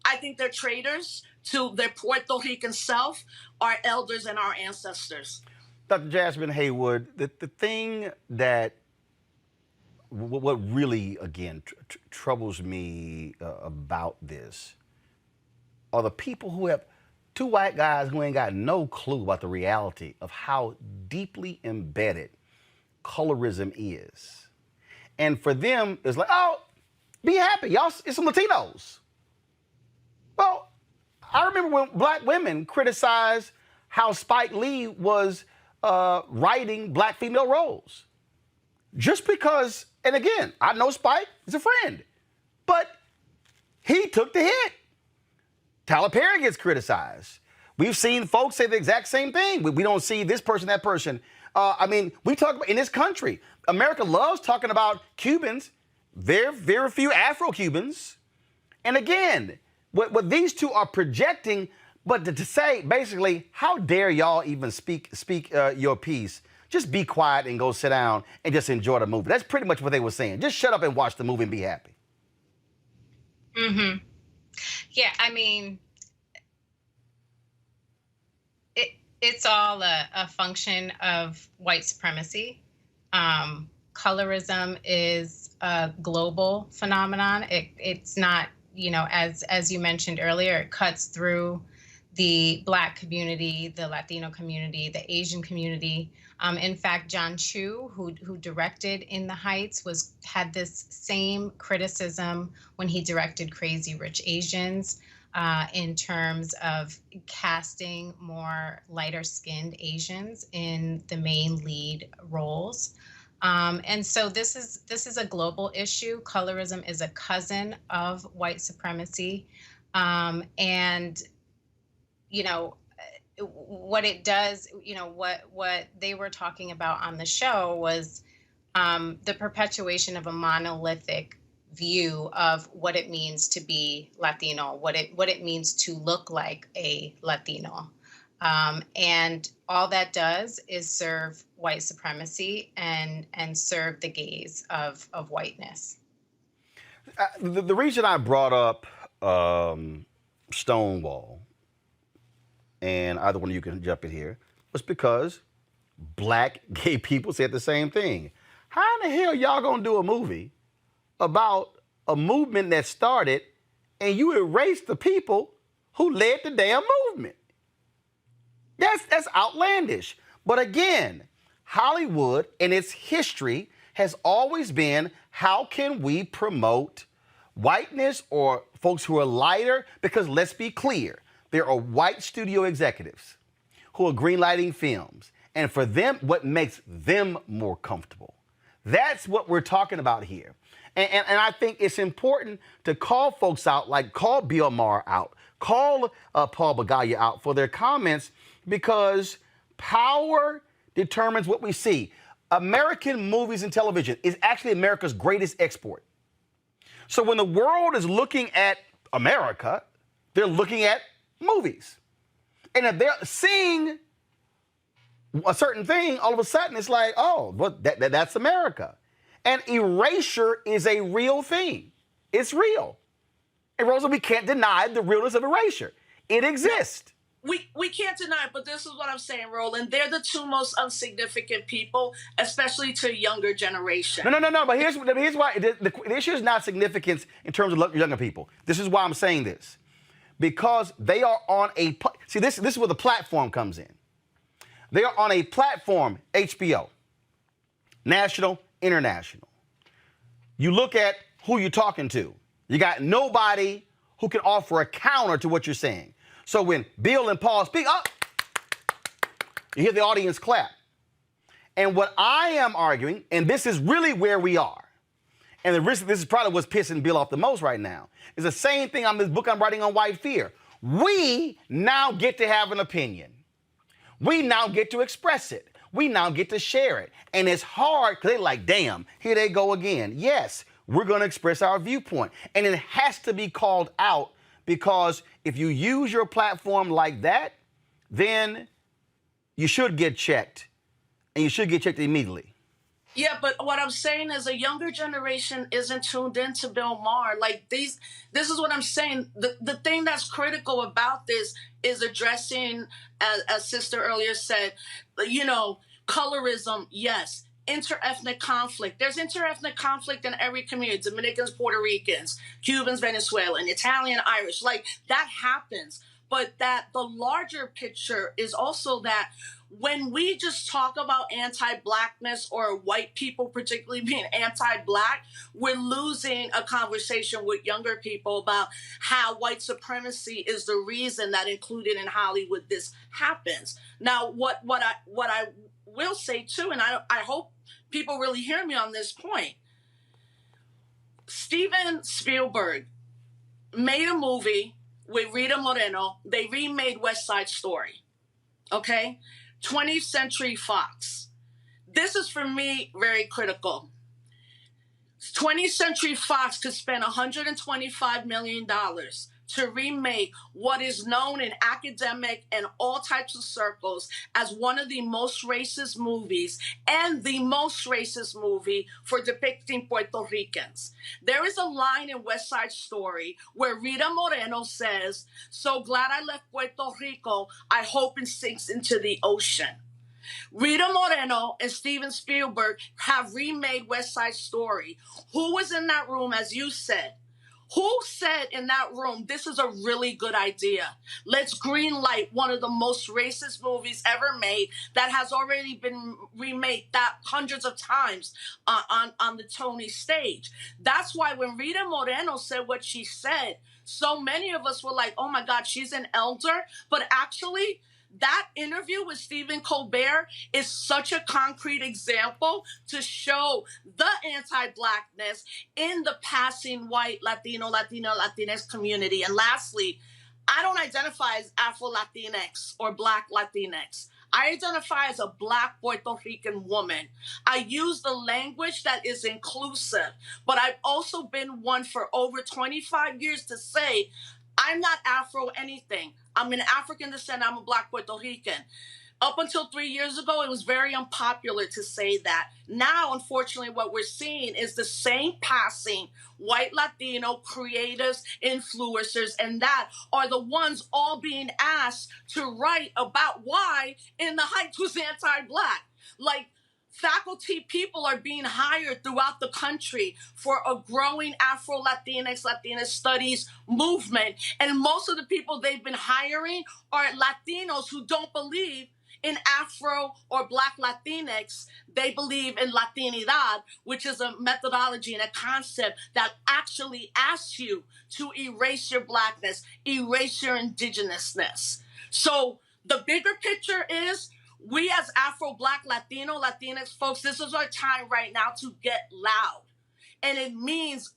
I think they're traitors to their Puerto Rican self, our elders and our ancestors. Dr. Jasmine Haywood, the thing that what really, again, troubles me about this are the people who have, 2 white guys who ain't got no clue about the reality of how deeply embedded colorism is. And for them, it's like, oh, be happy, y'all, it's some Latinos. Well, I remember when black women criticized how Spike Lee was writing black female roles. Just because, and again, I know Spike is a friend, but he took the hit. Tyler Perry gets criticized. We've seen folks say the exact same thing. We don't see this person, that person. I mean, we talk about in this country, America loves talking about Cubans. Very few Afro-Cubans. And again, what these two are projecting, but to say basically, how dare y'all even speak your piece? Just be quiet and go sit down and just enjoy the movie. That's pretty much what they were saying. Just shut up and watch the movie and be happy. Mm-hmm. Yeah, I mean, it's all a function of white supremacy. Colorism is a global phenomenon. It's not, as you mentioned earlier, it cuts through the Black community, the Latino community, the Asian community. In fact, John Chu, who directed In the Heights, had this same criticism when he directed Crazy Rich Asians, in terms of casting more lighter-skinned Asians in the main lead roles. And so this is a global issue. Colorism is a cousin of white supremacy, and what it does, what they were talking about on the show was the perpetuation of a monolithic view of what it means to be Latino, what it means to look like a Latino. And all that does is serve white supremacy and serve the gaze of whiteness. The reason I brought up Stonewall, and either one of you can jump in here, was because Black gay people said the same thing. How in the hell y'all gonna do a movie about a movement that started and you erase the people who led the damn movement? That's outlandish. But again, Hollywood and its history has always been, how can we promote whiteness or folks who are lighter? Because let's be clear, there are white studio executives who are greenlighting films, and for them, what makes them more comfortable. That's what we're talking about here. And I think it's important to call folks out, like call Bill Maher out, call Paul Bagaya out for their comments, because power determines what we see. American movies and television is actually America's greatest export. So when the world is looking at America, they're looking at movies. And if they're seeing a certain thing, all of a sudden it's like, oh, well, that's America. And erasure is a real thing. It's real. And Rosa, we can't deny the realness of erasure. It exists. We can't deny it, but this is what I'm saying, Roland. They're the two most insignificant people, especially to a younger generation. No. But here's why. The issue is not significance in terms of younger people. This is why I'm saying this. Because they are on a... See, this is where the platform comes in. They are on a platform, HBO, national, international. You look at who you're talking to. You got nobody who can offer a counter to what you're saying. So when Bill and Paul speak, you hear the audience clap. And what I am arguing, and this is really where we are, and this is probably what's pissing Bill off the most right now, is the same thing on this book I'm writing on white fear. We now get to have an opinion. We now get to express it. We now get to share it. And it's hard because they're like, damn, here they go again. Yes, we're going to express our viewpoint. And it has to be called out, because if you use your platform like that, then you should get checked. And you should get checked immediately. Yeah, but what I'm saying is a younger generation isn't tuned into Bill Maher. Like this is what I'm saying. The thing that's critical about this is addressing, as Sister earlier said, colorism, yes. Interethnic conflict. There's interethnic conflict in every community. Dominicans, Puerto Ricans, Cubans, Venezuelan, Italian, Irish. Like that happens. But that the larger picture is also that when we just talk about anti-Blackness or white people particularly being anti-Black, we're losing a conversation with younger people about how white supremacy is the reason that included in Hollywood this happens. Now, what I will say too, and I hope people really hear me on this point, Steven Spielberg made a movie with Rita Moreno. They remade West Side Story. Okay? 20th Century Fox. This is, for me, very critical. 20th Century Fox could spend $125 million to remake what is known in academic and all types of circles as one of the most racist movies and the most racist movie for depicting Puerto Ricans. There is a line in West Side Story where Rita Moreno says, "So glad I left Puerto Rico, I hope it sinks into the ocean." Rita Moreno and Steven Spielberg have remade West Side Story. Who was in that room, as you said? Who said in that room, this is a really good idea? Let's green light one of the most racist movies ever made that has already been remade that hundreds of times on the Tony stage. That's why when Rita Moreno said what she said, so many of us were like, oh my God, she's an elder. But actually, that interview with Stephen Colbert is such a concrete example to show the anti-Blackness in the passing white Latinx community. And lastly, I don't identify as Afro-Latinx or Black Latinx. I identify as a Black Puerto Rican woman. I use the language that is inclusive, but I've also been one for over 25 years to say, I'm not Afro anything. I'm an African descent. I'm a Black Puerto Rican. Up until 3 years ago, it was very unpopular to say that. Now, unfortunately, what we're seeing is the same passing white Latino creatives, influencers, and that are the ones all being asked to write about why In the Heights was anti-Black. Like, faculty people are being hired throughout the country for a growing Afro-Latinx, Latina studies movement. And most of the people they've been hiring are Latinos who don't believe in Afro or Black Latinx. They believe in Latinidad, which is a methodology and a concept that actually asks you to erase your Blackness, erase your indigenousness. So the bigger picture is, we as Afro, Black, Latino, Latinx folks, this is our time right now to get loud. And it means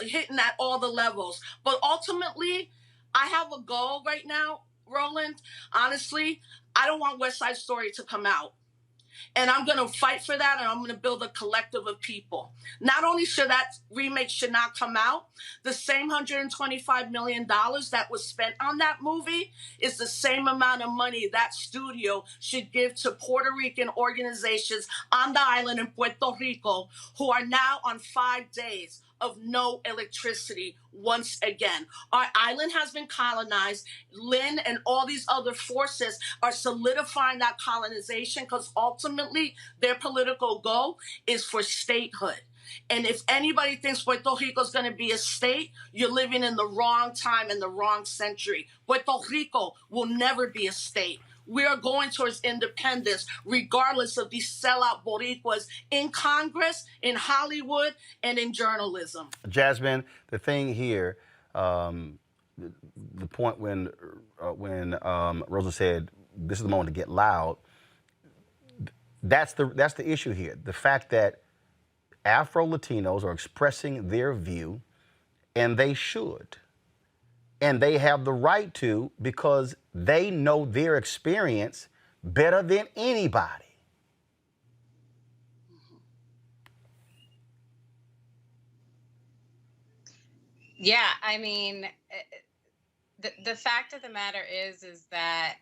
hitting at all the levels. But ultimately, I have a goal right now, Roland. Honestly, I don't want West Side Story to come out. And I'm going to fight for that, and I'm going to build a collective of people. Not only should that remake should not come out, the same $125 million that was spent on that movie is the same amount of money that studio should give to Puerto Rican organizations on the island in Puerto Rico who are now on 5 days of no electricity once again. Our island has been colonized. Lynn and all these other forces are solidifying that colonization because ultimately their political goal is for statehood. And if anybody thinks Puerto Rico is going to be a state, you're living in the wrong time in the wrong century. Puerto Rico will never be a state. We are going towards independence, regardless of these sellout Boricuas in Congress, in Hollywood, and in journalism. Jasmine, the thing here, the point when Rosa said this is the moment to get loud, that's the issue here. The fact that Afro-Latinos are expressing their view, and they should. And they have the right to, because they know their experience better than anybody. Yeah, I mean, the fact of the matter is that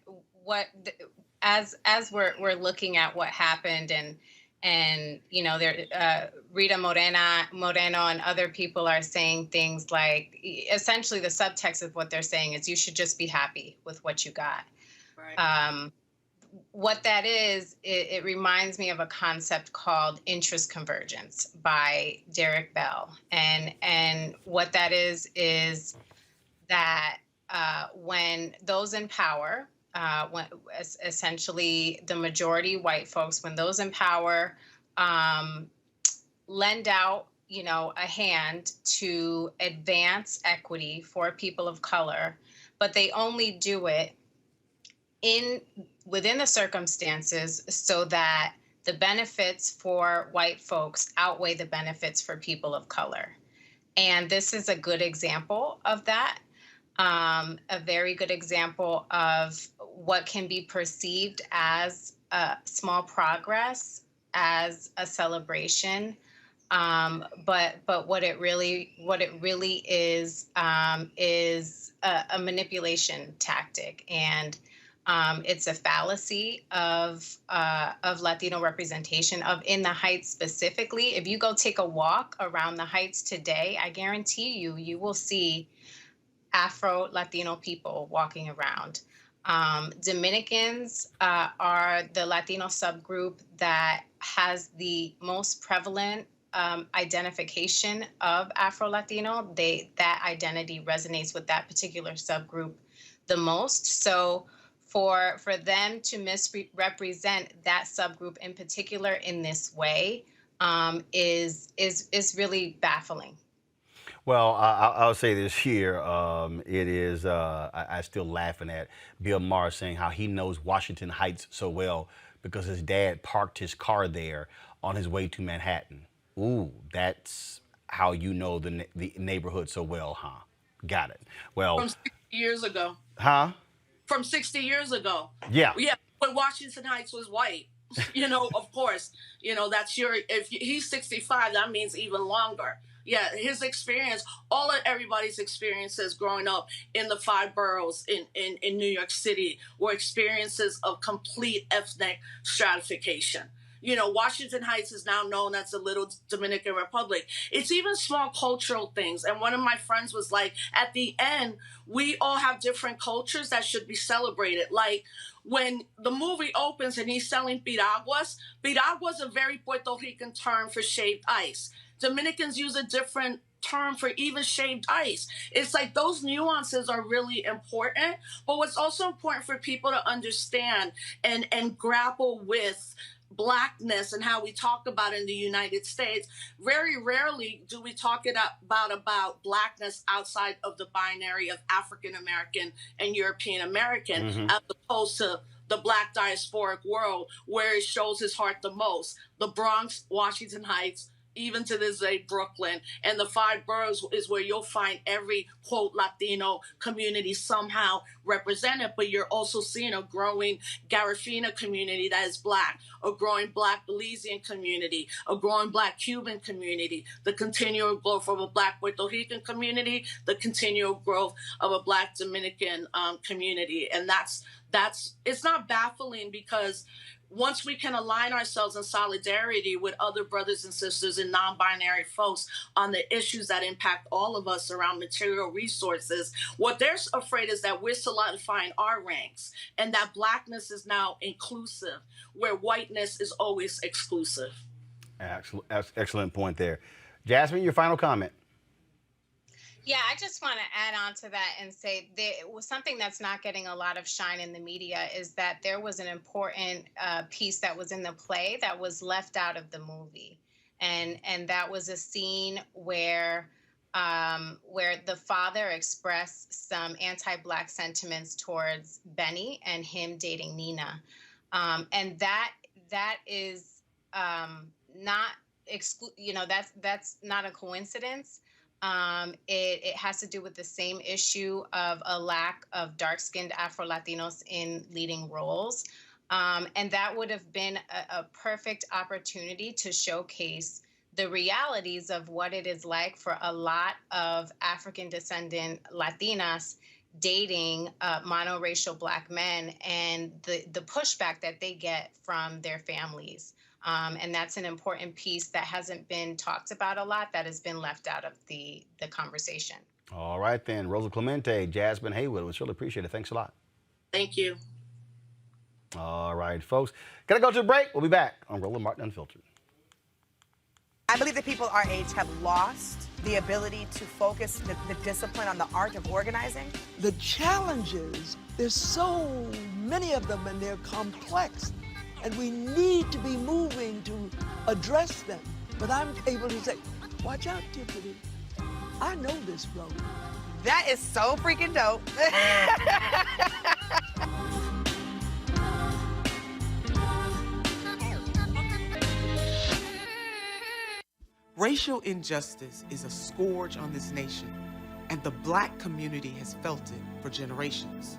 as we're looking at what happened, and you know, Rita Moreno and other people are saying things like, essentially the subtext of what they're saying is you should just be happy with what you got. Right. What that is, it reminds me of a concept called interest convergence by Derek Bell. And what that is that when those in power, when essentially the majority white folks, when those in power lend out, you know, a hand to advance equity for people of color, but they only do it within the circumstances so that the benefits for white folks outweigh the benefits for people of color. And this is a good example of that. A very good example of what can be perceived as a small progress, as a celebration, but what it really is a manipulation tactic, and it's a fallacy of Latino representation of in the Heights specifically. If you go take a walk around the Heights today, I guarantee you will see Afro-Latino people walking around. Dominicans are the Latino subgroup that has the most prevalent identification of Afro-Latino, that identity resonates with that particular subgroup the most. So for them to misrepresent that subgroup in particular in this way is really baffling. Well, I'll say this here. It is, I still laughing at Bill Maher saying how he knows Washington Heights so well because his dad parked his car there on his way to Manhattan. Ooh, that's how you know the neighborhood so well, huh? Got it. Well, From 60 years ago. Huh? From 60 years ago. Yeah. Yeah, when Washington Heights was white. Of course, that's if he's 65, that means even longer. Yeah, his experience, all of everybody's experiences growing up in the 5 boroughs in New York City were experiences of complete ethnic stratification. Washington Heights is now known as the Little Dominican Republic. It's even small cultural things. And one of my friends was like, at the end, we all have different cultures that should be celebrated. Like when the movie opens and he's selling piraguas is a very Puerto Rican term for shaved ice. Dominicans use a different term for even shaved ice. It's like those nuances are really important. But what's also important for people to understand and grapple with Blackness and how we talk about it in the United States, very rarely do we talk about Blackness outside of the binary of African American and European American, as opposed to the Black diasporic world where it shows his heart the most. The Bronx, Washington Heights, even to this day, Brooklyn, and the 5 boroughs is where you'll find every, quote, Latino community somehow represented, but you're also seeing a growing Garifuna community that is Black, a growing Black Belizean community, a growing Black Cuban community, the continual growth of a Black Puerto Rican community, the continual growth of a Black Dominican community. And it's not baffling because once we can align ourselves in solidarity with other brothers and sisters and non-binary folks on the issues that impact all of us around material resources, what they're afraid is that we're solidifying our ranks and that Blackness is now inclusive, where whiteness is always exclusive. Excellent point there. Jasmine, your final comment. Yeah, I just want to add on to that and say there was something that's not getting a lot of shine in the media is that there was an important piece that was in the play that was left out of the movie. And that was a scene where the father expressed some anti-Black sentiments towards Benny and him dating Nina. And that is not that's not a coincidence. It has to do with the same issue of a lack of dark-skinned Afro-Latinos in leading roles. And that would have been a perfect opportunity to showcase the realities of what it is like for a lot of African-descendant Latinas dating monoracial Black men and the pushback that they get from their families. And that's an important piece that hasn't been talked about a lot, that has been left out of the conversation. All right, then. Rosa Clemente, Jasmine Haywood, we really appreciate it. Thanks a lot. Thank you. All right, folks. Gotta go to a break. We'll be back on Roland Martin Unfiltered. I believe that people our age have lost the ability to focus the discipline on the art of organizing. The challenges, there's so many of them and they're complex. And we need to be moving to address them. But I'm able to say, watch out, Tiffany. I know this road. That is so freaking dope. Racial injustice is a scourge on this nation, and the Black community has felt it for generations.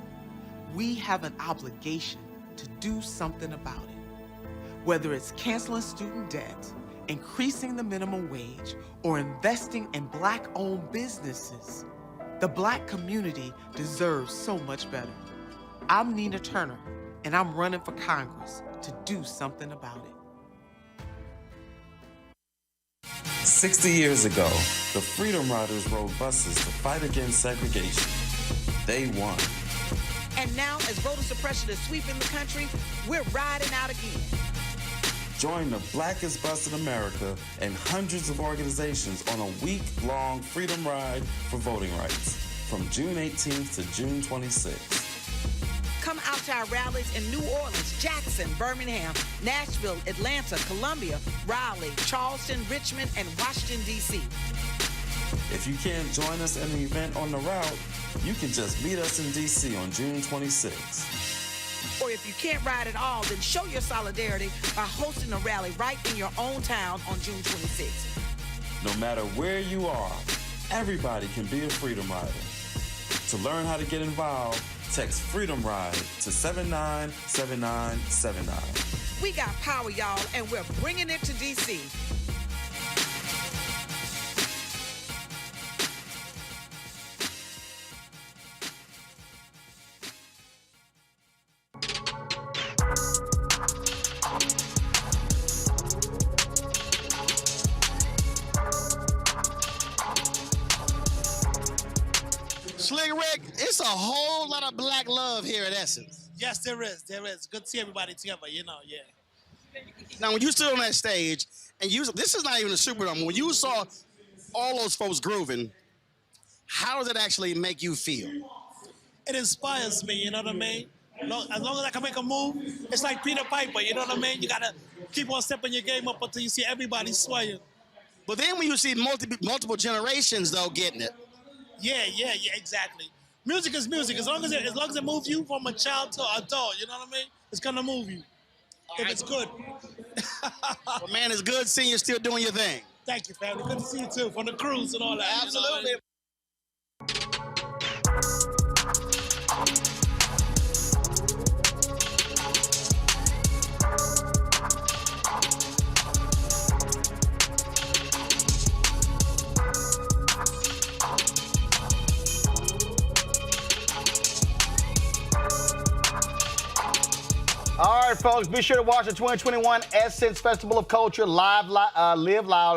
We have an obligation to do something about it. Whether it's canceling student debt, increasing the minimum wage, or investing in Black-owned businesses, the Black community deserves so much better. I'm Nina Turner, and I'm running for Congress to do something about it. 60 years ago, the Freedom Riders rode buses to fight against segregation. They won. And now, as voter suppression is sweeping the country, we're riding out again. Join the blackest bus in America and hundreds of organizations on a week-long freedom ride for voting rights from June 18th to June 26th. Come out to our rallies in New Orleans, Jackson, Birmingham, Nashville, Atlanta, Columbia, Raleigh, Charleston, Richmond, and Washington, D.C. If you can't join us in the event on the route, you can just meet us in D.C. on June 26th. Or if you can't ride at all, then show your solidarity by hosting a rally right in your own town on June 26th. No matter where you are, everybody can be a Freedom Rider. To learn how to get involved, text Freedom Ride to 797979. We got power, y'all, and we're bringing it to D.C. Slick Rick, it's a whole lot of black love here at Essence. Yes, there is. There is. Good to see everybody together, yeah. Now, when you stood on that stage, and this is not even a Superdome, when you saw all those folks grooving, how does it actually make you feel? It inspires me, you know what I mean? As long as I can make a move, it's like Peter Piper, you know what I mean? You got to keep on stepping your game up until you see everybody swaying. But then when you see multiple generations, though, getting it. Yeah, exactly. Music is music. As long as it moves you from a child to an adult, you know what I mean? It's gonna move you. If it's good. Well, man, it's good seeing you still doing your thing. Thank you, family. Good to see you too, from the cruise and all that. Absolutely. You know All right, folks, be sure to watch the 2021 Essence Festival of Culture live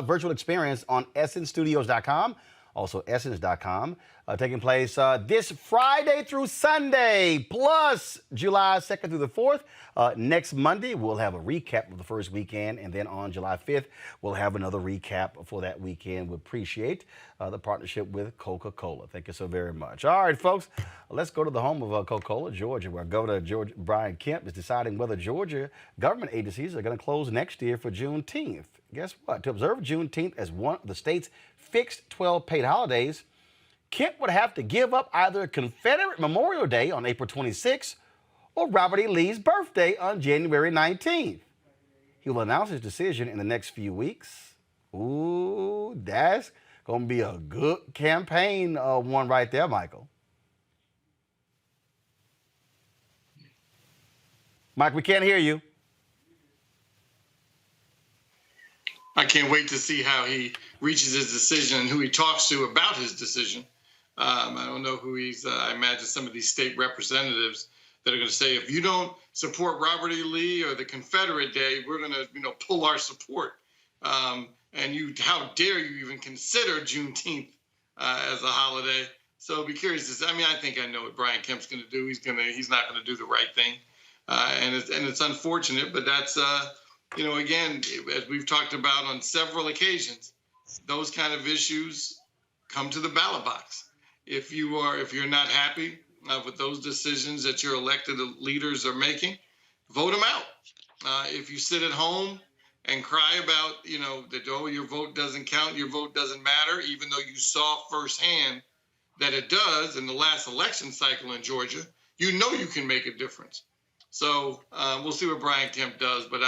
virtual experience on essencestudios.com, also essence.com, taking place this Friday through Sunday, plus July 2nd through the 4th. Next Monday, we'll have a recap of the first weekend, and then on July 5th, we'll have another recap for that weekend. We appreciate the partnership with Coca-Cola. Thank you so very much. All right, folks, let's go to the home of Coca-Cola, Georgia, where Governor Brian Kemp is deciding whether Georgia government agencies are going to close next year for Juneteenth. Guess what? To observe Juneteenth as one of the state's fixed 12 paid holidays, Kemp would have to give up either Confederate Memorial Day on April 26th or Robert E. Lee's birthday on January 19th. He will announce his decision in the next few weeks. Ooh, that's going to be a good campaign one right there, Michael. Mike, we can't hear you. I can't wait to see how he reaches his decision and who he talks to about his decision. I don't know who I imagine some of these state representatives that are going to say, if you don't support Robert E. Lee or the Confederate Day, we're going to, pull our support. How dare you even consider Juneteenth as a holiday? So be curious to see. I think I know what Brian Kemp's going to do. He's not going to do the right thing, and it's unfortunate. But that's again, as we've talked about on several occasions, those kind of issues come to the ballot box. If you're not happy with those decisions that your elected leaders are making, vote them out. If you sit at home and cry about, that, your vote doesn't count, your vote doesn't matter, even though you saw firsthand that it does in the last election cycle in Georgia, you can make a difference. So we'll see what Brian Kemp does, but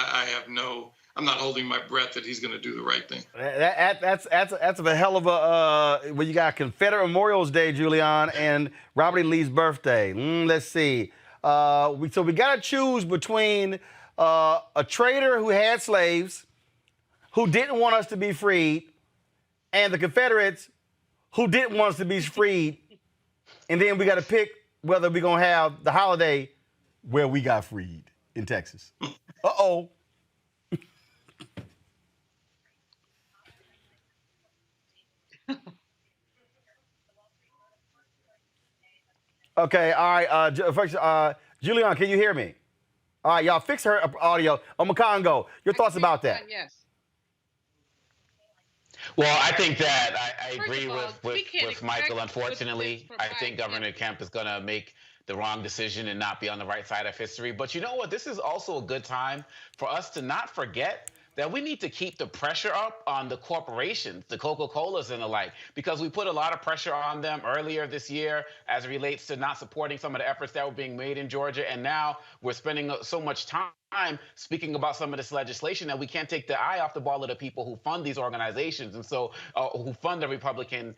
I'm not holding my breath that he's going to do the right thing. That's a hell of a, when you got Confederate Memorial Day, Julian, and Robert E. Lee's birthday. Let's see. So we got to choose between a trader who had slaves, who didn't want us to be freed, and the Confederates who didn't want us to be freed. And then we got to pick whether we're going to have the holiday where we got freed in Texas. Uh-oh. Okay, all right. First, Julian, can you hear me? All right, y'all, fix her audio. Makongo, your thoughts about that? Yes. Well, I think that I First agree of all, we can't with Michael. expect Unfortunately, I think Governor Kemp is going to make the wrong decision and not be on the right side of history. But you know what? This is also a good time for us to not forget that we need to keep the pressure up on the corporations, the Coca-Colas and the like, because we put a lot of pressure on them earlier this year as it relates to not supporting some of the efforts that were being made in Georgia. And now we're spending so much time speaking about some of this legislation that we can't take the eye off the ball of the people who fund these organizations and so who fund the Republican,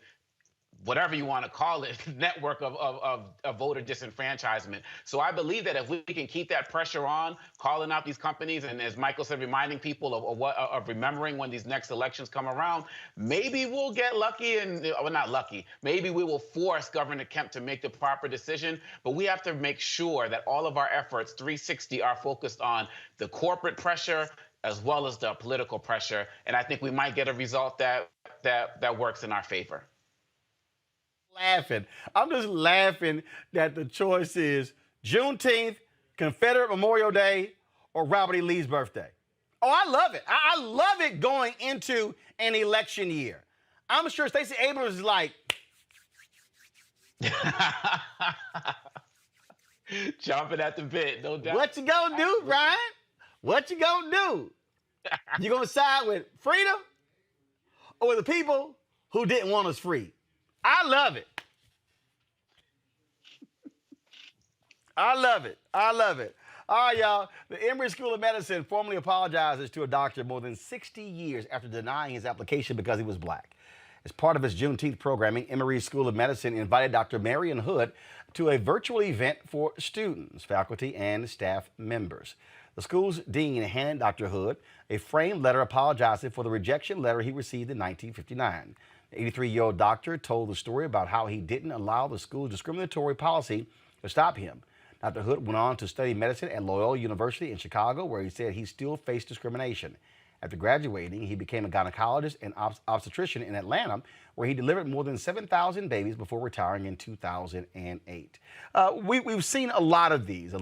whatever you want to call it, network of voter disenfranchisement. So I believe that if we can keep that pressure on, calling out these companies, and as Michael said, reminding people of remembering when these next elections come around, maybe we'll get lucky and, well, not lucky, maybe we will force Governor Kemp to make the proper decision, but we have to make sure that all of our efforts, 360, are focused on the corporate pressure as well as the political pressure. And I think we might get a result that works in our favor. Laughing. I'm just laughing that the choice is Juneteenth, Confederate Memorial Day, or Robert E. Lee's birthday. Oh, I love it. I love it going into an election year. I'm sure Stacey Abrams is like, chomping at the bit, no doubt. what you gonna do, Brian? What you gonna do? You gonna side with freedom or with the people who didn't want us free? I love it. I love it. I love it. All right, y'all. The Emory School of Medicine formally apologizes to a doctor more than 60 years after denying his application because he was black. As part of its Juneteenth programming, Emory School of Medicine invited Dr. Marion Hood to a virtual event for students, faculty, and staff members. The school's dean handed Dr. Hood a framed letter apologizing for the rejection letter he received in 1959. The 83-year-old doctor told the story about how he didn't allow the school's discriminatory policy to stop him. Dr. Hood went on to study medicine at Loyola University in Chicago, where he said he still faced discrimination. After graduating, he became a gynecologist and obstetrician in Atlanta, where he delivered more than 7,000 babies before retiring in 2008. We've seen a lot of these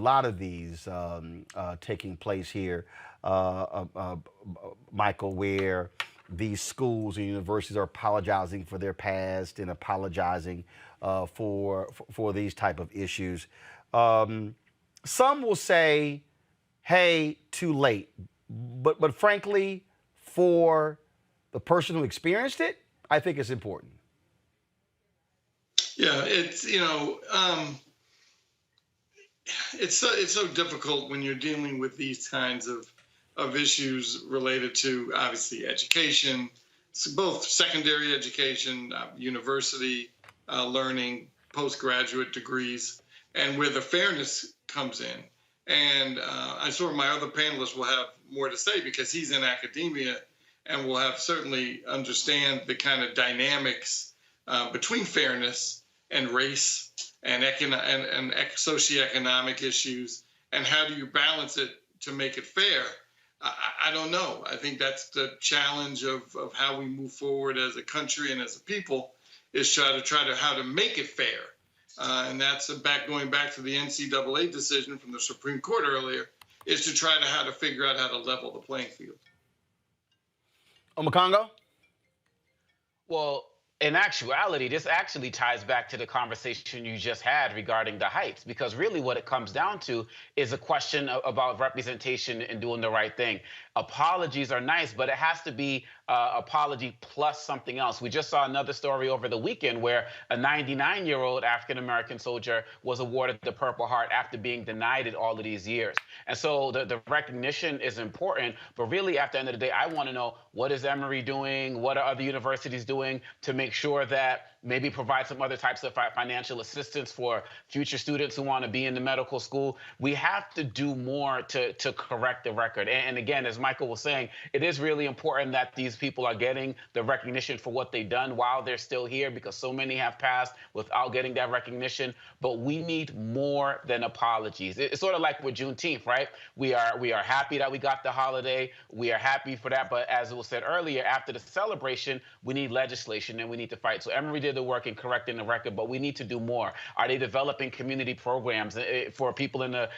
taking place here, Michael, where these schools and universities are apologizing for their past and apologizing for these type of issues. Some will say, hey, too late. But frankly, for the person who experienced it, I think it's important. Yeah, it's, it's so difficult when you're dealing with these kinds of issues related to, obviously, education, both secondary education, university learning, postgraduate degrees, and where the fairness comes in. And I'm sure my other panelists will have more to say because he's in academia and will have certainly understand the kind of dynamics between fairness and race and socioeconomic issues, and how do you balance it to make it fair? I don't know. I think that's the challenge of how we move forward as a country and as a people, is try to how to make it fair. And that's going back to the NCAA decision from the Supreme Court earlier, is to try how to figure out how to level the playing field. Makongo? Well, in actuality, this actually ties back to the conversation you just had regarding the Heights, because really what it comes down to is a question about representation and doing the right thing. Apologies are nice, but it has to be apology plus something else. We just saw another story over the weekend where a 99-year-old African-American soldier was awarded the Purple Heart after being denied it all of these years. And so the recognition is important, but really at the end of the day, I want to know, what is Emory doing? What are other universities doing to make sure that maybe provide some other types of financial assistance for future students who want to be in the medical school? We have to do more to correct the record. And again, as Michael was saying, it is really important that these people are getting the recognition for what they've done while they're still here, because so many have passed without getting that recognition. But we need more than apologies. It's sort of like with Juneteenth, right? We are happy that we got the holiday. We are happy for that. But as it was said earlier, after the celebration, we need legislation and we need to fight. So Emory did the work in correcting the record, but we need to do more. Are they developing community programs for people in the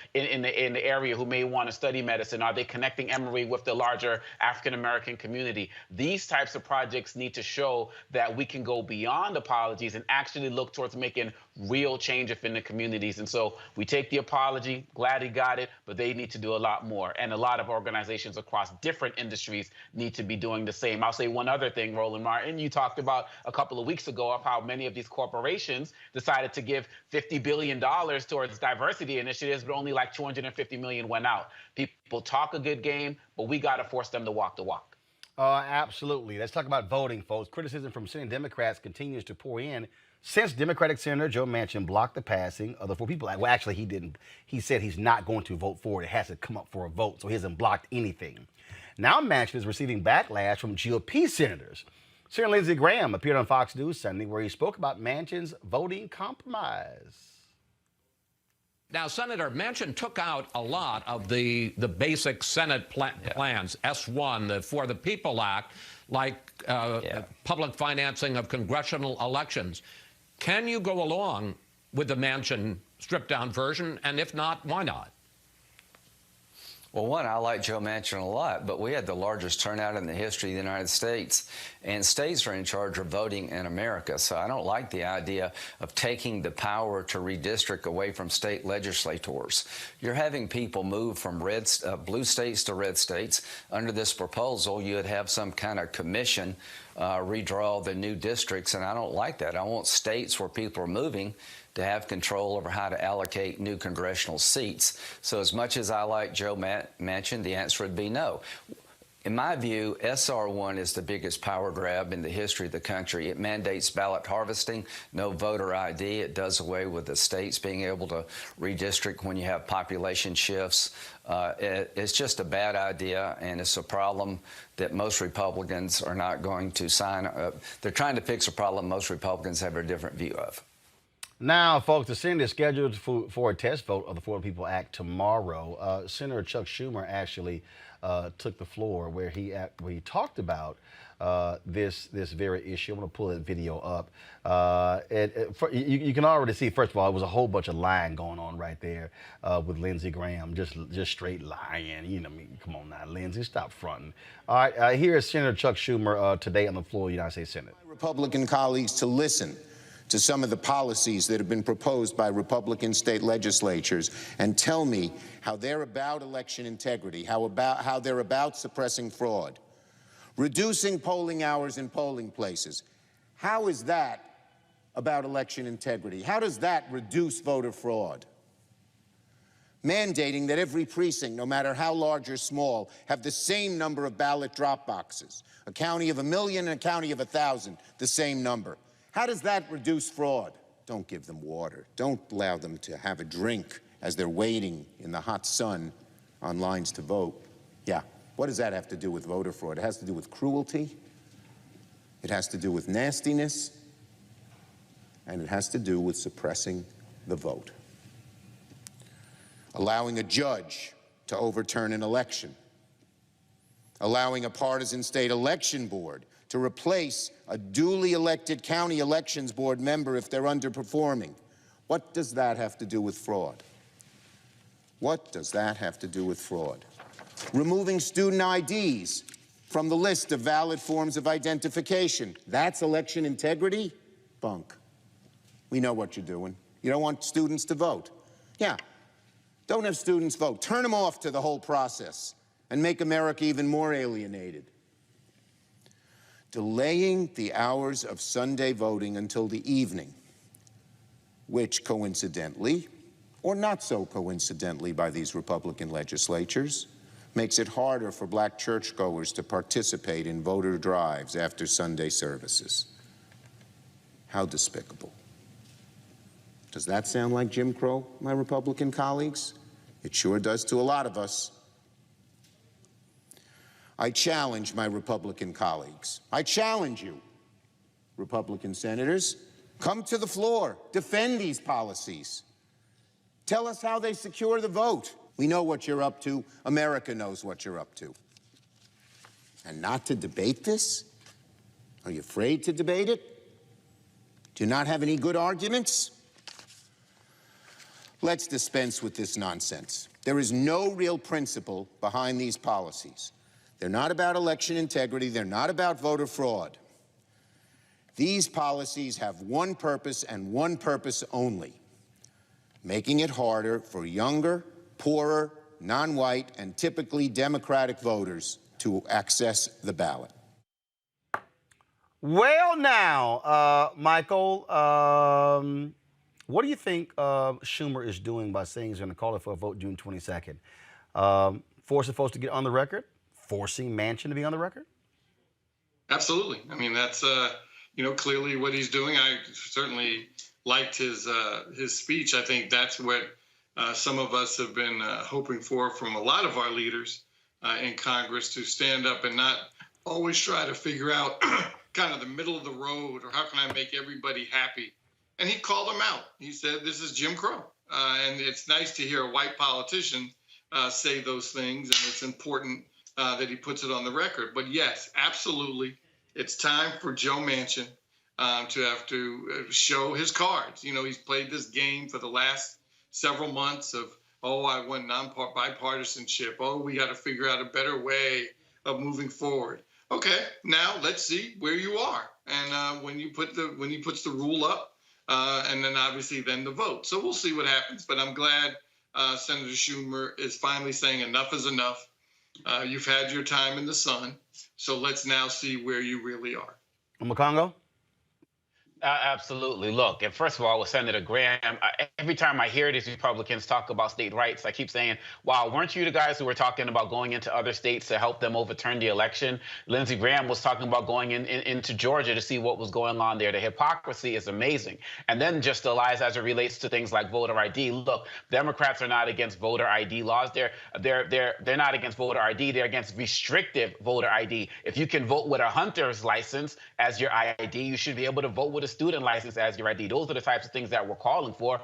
area who may want to study medicine? Are they connecting Emory with the larger African-American community? These types of projects need to show that we can go beyond apologies and actually look towards making real change in the communities. And so we take the apology, glad he got it, but they need to do a lot more. And a lot of organizations across different industries need to be doing the same. I'll say one other thing, Roland Martin. You talked about a couple of weeks ago of how many of these corporations decided to give $50 billion towards diversity initiatives, but only like $250 million went out. People talk a good game, but we got to force them to walk the walk. Absolutely. Let's talk about voting, folks. Criticism from Senate Democrats continues to pour in since Democratic Senator Joe Manchin blocked the passing of the 4 people. Well, actually, he didn't. He said he's not going to vote for it. It has to come up for a vote, so he hasn't blocked anything. Now Manchin is receiving backlash from GOP senators. Senator Lindsey Graham appeared on Fox News Sunday where he spoke about Manchin's voting compromise. Now, Senator Manchin took out a lot of the basic Senate plans, S1, the For the People Act, like public financing of congressional elections. Can you go along with the Manchin stripped-down version? And if not, why not? Well, one, I like Joe Manchin a lot, but we had the largest turnout in the history of the United States, and states are in charge of voting in America. So I don't like the idea of taking the power to redistrict away from state legislators. You're having people move from blue states to red states. Under this proposal, you would have some kind of commission redraw the new districts, and I don't like that. I want states where people are moving to have control over how to allocate new congressional seats. So as much as I like Joe Manchin, the answer would be no. In my view, SR1 is the biggest power grab in the history of the country. It mandates ballot harvesting, no voter ID. It does away with the states being able to redistrict when you have population shifts. It's just a bad idea, and it's a problem that most Republicans are not going to sign up. They're trying to fix a problem most Republicans have a different view of. Now, folks, the Senate is scheduled for a test vote of the For the People Act tomorrow. Senator Chuck Schumer actually took the floor where he talked about this very issue. I'm going to pull that video up. You can already see, first of all, it was a whole bunch of lying going on right there with Lindsey Graham, just straight lying. You know, I mean, come on now, Lindsey, stop fronting. All right, here is Senator Chuck Schumer today on the floor of the United States Senate. Republican colleagues to listen to some of the policies that have been proposed by Republican state legislatures and tell me how they're about election integrity, how they're about suppressing fraud, reducing polling hours in polling places. How is that about election integrity? How does that reduce voter fraud? Mandating that every precinct, no matter how large or small, have the same number of ballot drop boxes. A county of 1 million and a county of 1,000, the same number. How does that reduce fraud? Don't give them water. Don't allow them to have a drink as they're waiting in the hot sun on lines to vote. Yeah, what does that have to do with voter fraud? It has to do with cruelty. It has to do with nastiness. And it has to do with suppressing the vote. Allowing a judge to overturn an election. Allowing a partisan state election board to replace a duly elected county elections board member if they're underperforming. What does that have to do with fraud? What does that have to do with fraud? Removing student IDs from the list of valid forms of identification. That's election integrity? Bunk. We know what you're doing. You don't want students to vote. Yeah, don't have students vote. Turn them off to the whole process and make America even more alienated. Delaying the hours of Sunday voting until the evening, which coincidentally, or not so coincidentally by these Republican legislatures, makes it harder for black churchgoers to participate in voter drives after Sunday services. How despicable. Does that sound like Jim Crow, my Republican colleagues? It sure does to a lot of us. I challenge my Republican colleagues. I challenge you, Republican senators. Come to the floor. Defend these policies. Tell us how they secure the vote. We know what you're up to. America knows what you're up to. And not to debate this? Are you afraid to debate it? Do you not have any good arguments? Let's dispense with this nonsense. There is no real principle behind these policies. They're not about election integrity. They're not about voter fraud. These policies have one purpose and one purpose only: making it harder for younger, poorer, non-white, and typically Democratic voters to access the ballot. Well, now, Michael, what do you think Schumer is doing by saying he's going to call it for a vote June 22nd? Forcing folks to get on the record? Forcing Manchin to be on the record? Absolutely. I mean, that's clearly what he's doing. I certainly liked his speech. I think that's what some of us have been hoping for from a lot of our leaders in Congress, to stand up and not always try to figure out kind of the middle of the road, or how can I make everybody happy. And he called them out. He said, this is Jim Crow. And it's nice to hear a white politician say those things, and it's important that he puts it on the record. But yes, absolutely, it's time for Joe Manchin to have to show his cards. You know, he's played this game for the last several months of, oh, I want bipartisanship. Oh, we got to figure out a better way of moving forward. Okay, now let's see where you are. And when he puts the rule up, and then obviously then the vote. So we'll see what happens. But I'm glad Senator Schumer is finally saying enough is enough. You've had your time in the sun, so let's now see where you really are. Makongo? Absolutely. Look, and first of all, with Senator Graham, every time I hear these Republicans talk about state rights, I keep saying, wow, weren't you the guys who were talking about going into other states to help them overturn the election? Lindsey Graham was talking about going into Georgia to see what was going on there. The hypocrisy is amazing. And then just the lies as it relates to things like voter ID. Look, Democrats are not against voter ID laws. They're not against voter ID. They're against restrictive voter ID. If you can vote with a hunter's license as your ID, you should be able to vote with a student license as your ID. Those are the types of things that we're calling for,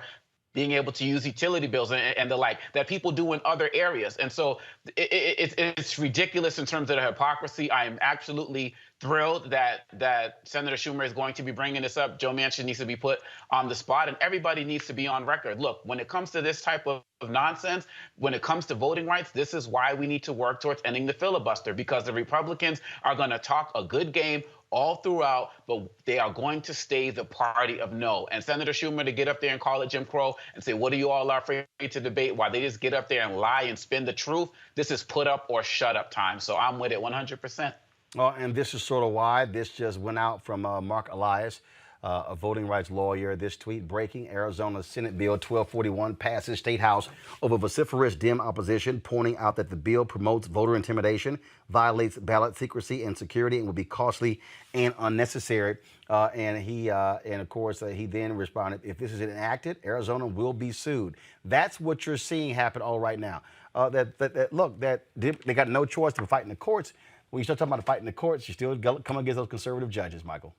being able to use utility bills and the like, that people do in other areas. And so it's ridiculous in terms of the hypocrisy. I am absolutely thrilled that Senator Schumer is going to be bringing this up. Joe Manchin needs to be put on the spot, and everybody needs to be on record. Look, when it comes to this type of nonsense, when it comes to voting rights, this is why we need to work towards ending the filibuster, because the Republicans are going to talk a good game all throughout, but they are going to stay the party of no. And Senator Schumer to get up there and call it Jim Crow and say, what are you all afraid to debate, while they just get up there and lie and spin the truth? This is put up or shut up time. So I'm with it 100%. Well, and this is sort of why this just went out from Mark Elias, a voting rights lawyer. This tweet: breaking, Arizona Senate Bill 1241 passes State House over vociferous Dem opposition, pointing out that the bill promotes voter intimidation, violates ballot secrecy and security, and will be costly and unnecessary. And of course, he then responded, if this is enacted, Arizona will be sued. That's what you're seeing happen all right now. Look, they got no choice to fight in the courts. When you start talking about fighting the courts, you still come against those conservative judges, Michael.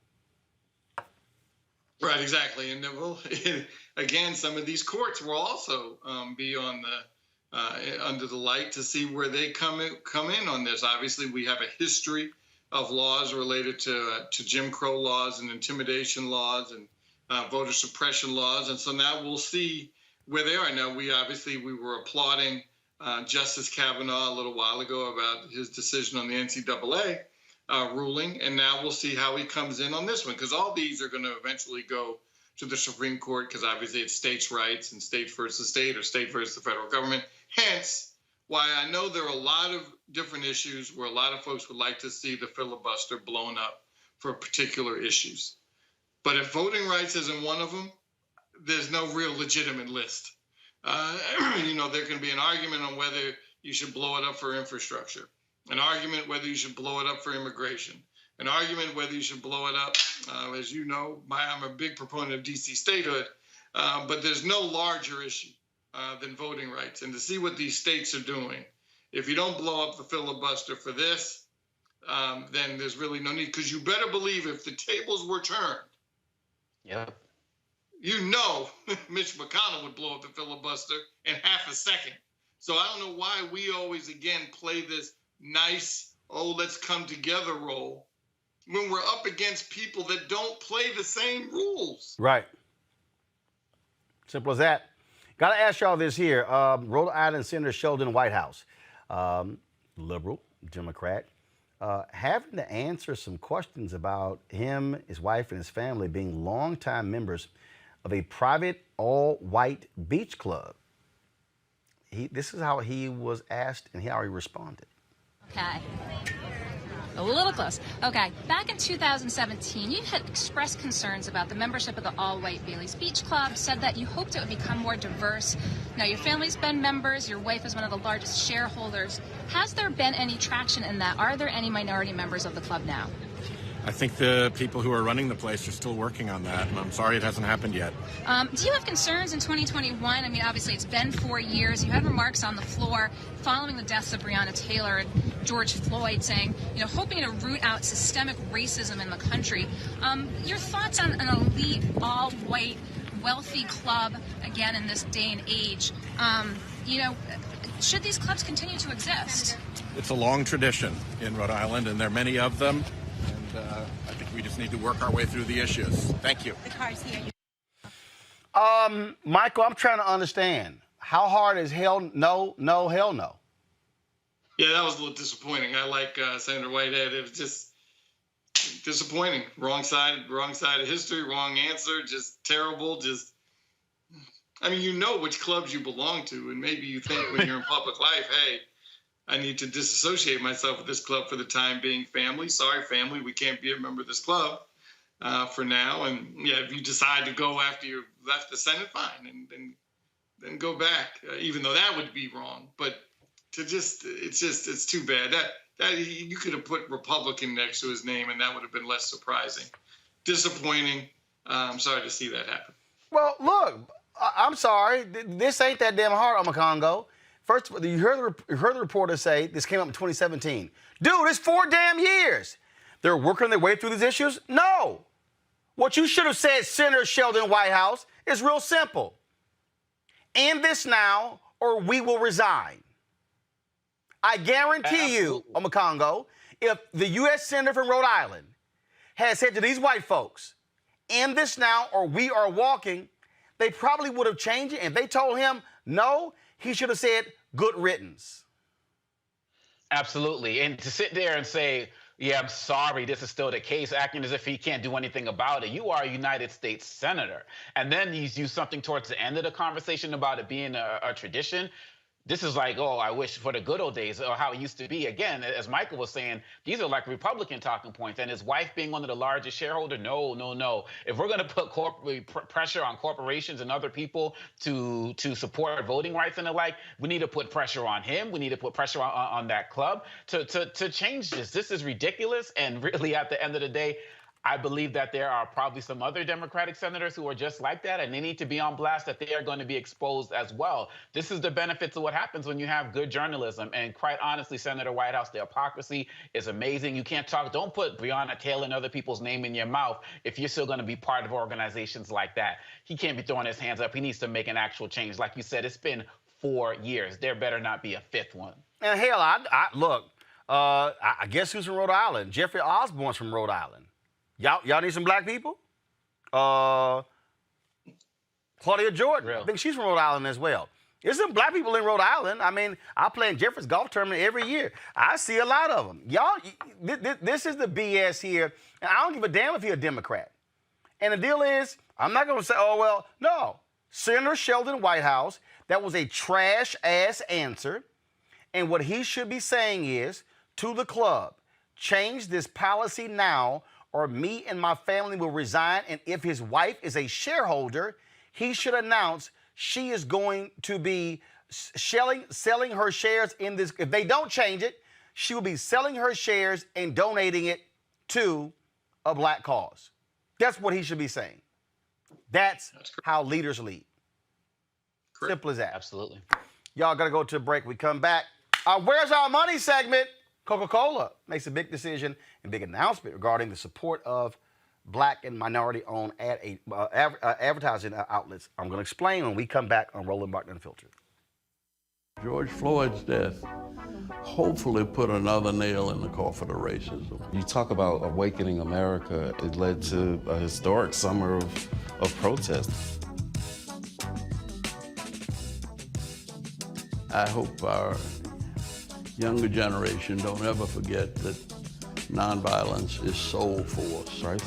Right, exactly. And well, again, some of these courts will also be on the under the light to see where they come in on this. Obviously, we have a history of laws related to Jim Crow laws and intimidation laws and voter suppression laws, and so now we'll see where they are. Now, we were applauding Justice Kavanaugh a little while ago about his decision on the NCAA ruling, and now we'll see how he comes in on this one, because all these are going to eventually go to the Supreme Court, because obviously it's states' rights and state versus state or state versus the federal government. Hence, why I know there are a lot of different issues where a lot of folks would like to see the filibuster blown up for particular issues. But if voting rights isn't one of them, there's no real legitimate list. There can be an argument on whether you should blow it up for infrastructure, an argument whether you should blow it up for immigration, an argument whether you should blow it up. As you know, I'm a big proponent of D.C. statehood, but there's no larger issue than voting rights. And to see what these states are doing, if you don't blow up the filibuster for this, then there's really no need. Because you better believe if the tables were turned, you know Mitch McConnell would blow up the filibuster in half a second. So I don't know why we always, again, play this nice, oh, let's come together role when we're up against people that don't play the same rules. Right. Simple as that. Got to ask y'all this here. Rhode Island Senator Sheldon Whitehouse, liberal, Democrat, having to answer some questions about him, his wife, and his family being longtime members of a private all-white beach club. This is how he was asked and how he responded. Okay. A little close. Okay. Back in 2017, you had expressed concerns about the membership of the all-white Bailey's Beach Club, said that you hoped it would become more diverse. Now, your family's been members. Your wife is one of the largest shareholders. Has there been any traction in that? Are there any minority members of the club now? I think the people who are running the place are still working on that, and I'm sorry it hasn't happened yet. Do you have concerns in 2021? I mean, obviously, it's been 4 years. You had remarks on the floor following the deaths of Breonna Taylor and George Floyd saying, hoping to root out systemic racism in the country. Your thoughts on an elite, all-white, wealthy club, again, in this day and age? Should these clubs continue to exist? It's a long tradition in Rhode Island, and there are many of them. I think we just need to work our way through the issues. Thank you. The car's here. Michael, I'm trying to understand. How hard is hell no, hell no? Yeah, that was a little disappointing. I like Senator Whitehead. It was just disappointing. Wrong side of history, wrong answer, just terrible. You know which clubs you belong to, and maybe you think when you're in public life, hey, I need to disassociate myself with this club for the time being. Family, sorry, family, we can't be a member of this club for now. And yeah, if you decide to go after you left the Senate, fine, and then go back, even though that would be wrong. But it's too bad. That you could have put Republican next to his name, and that would have been less surprising. Disappointing. I'm sorry to see that happen. Well, look, I'm sorry. This ain't that damn hard, Congo. First of all, you heard the reporter say this came up in 2017. Dude, it's 4 damn years. They're working their way through these issues? No. What you should have said, Senator Sheldon Whitehouse, is real simple. End this now or we will resign. I guarantee you, Congo, if the U.S. Senator from Rhode Island had said to these white folks, end this now or we are walking, they probably would have changed it. And they told him no, he should have said, good riddance. Absolutely. And to sit there and say, yeah, I'm sorry, this is still the case, acting as if he can't do anything about it. You are a United States Senator. And then he's used something towards the end of the conversation about it being a tradition. This is like, oh, I wish for the good old days or how it used to be. Again, as Michael was saying, these are like Republican talking points. And his wife being one of the largest shareholders, no. If we're going to put pressure on corporations and other people to support voting rights and the like, we need to put pressure on him. We need to put pressure on that club to change this. This is ridiculous. And really, at the end of the day, I believe that there are probably some other Democratic senators who are just like that, and they need to be on blast that they are going to be exposed as well. This is the benefits of what happens when you have good journalism. And quite honestly, Senator Whitehouse, the hypocrisy is amazing. You can't talk. Don't put Breonna Taylor and other people's name in your mouth if you're still going to be part of organizations like that. He can't be throwing his hands up. He needs to make an actual change. Like you said, it's been 4 years. There better not be a 5th one. And hell, I guess who's from Rhode Island? Jeffrey Osborne's from Rhode Island. Y'all need some black people? Claudia Jordan. I think she's from Rhode Island as well. There's some black people in Rhode Island. I mean, I play in Jeffrey's golf tournament every year. I see a lot of them. Y'all, this is the BS here. And I don't give a damn if you're a Democrat. And the deal is, I'm not going to say, oh, well, no. Senator Sheldon Whitehouse, that was a trash-ass answer. And what he should be saying is, to the club, change this policy now or me and my family will resign. And if his wife is a shareholder, he should announce she is going to be selling her shares in this. If they don't change it, she will be selling her shares and donating it to a black cause. That's what he should be saying. That's how leaders lead. Simple as that. Absolutely. Y'all got to go to a break. We come back. Where's our money segment? Coca-Cola makes a big decision and big announcement regarding the support of Black and minority-owned advertising outlets. I'm going to explain when we come back on Roland Martin Unfiltered. George Floyd's death hopefully put another nail in the coffin of racism. You talk about awakening America. It led to a historic summer of protest. I hope our younger generation don't ever forget that nonviolence is soul force. Right.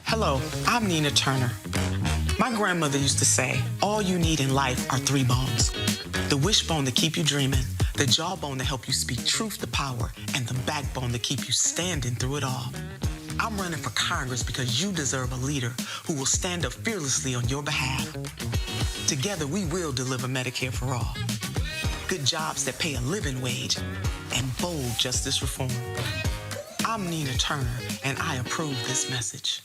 Hello, I'm Nina Turner. My grandmother used to say, all you need in life are 3 bones. The wishbone to keep you dreaming, the jawbone to help you speak truth to power, and the backbone to keep you standing through it all. I'm running for Congress because you deserve a leader who will stand up fearlessly on your behalf. Together, we will deliver Medicare for all, good jobs that pay a living wage, and bold justice reform. I'm Nina Turner, and I approve this message.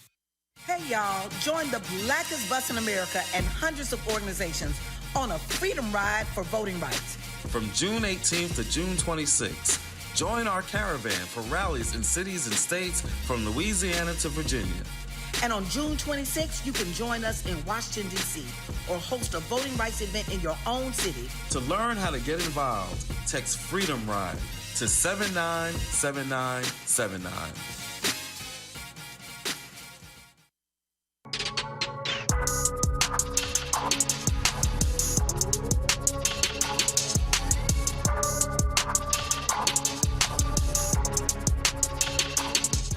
Hey, y'all, join the blackest bus in America and hundreds of organizations on a freedom ride for voting rights. From June 18th to June 26th, join our caravan for rallies in cities and states from Louisiana to Virginia. And on June 26th, you can join us in Washington, D.C., or host a voting rights event in your own city. To learn how to get involved, text Freedom Ride to 797979.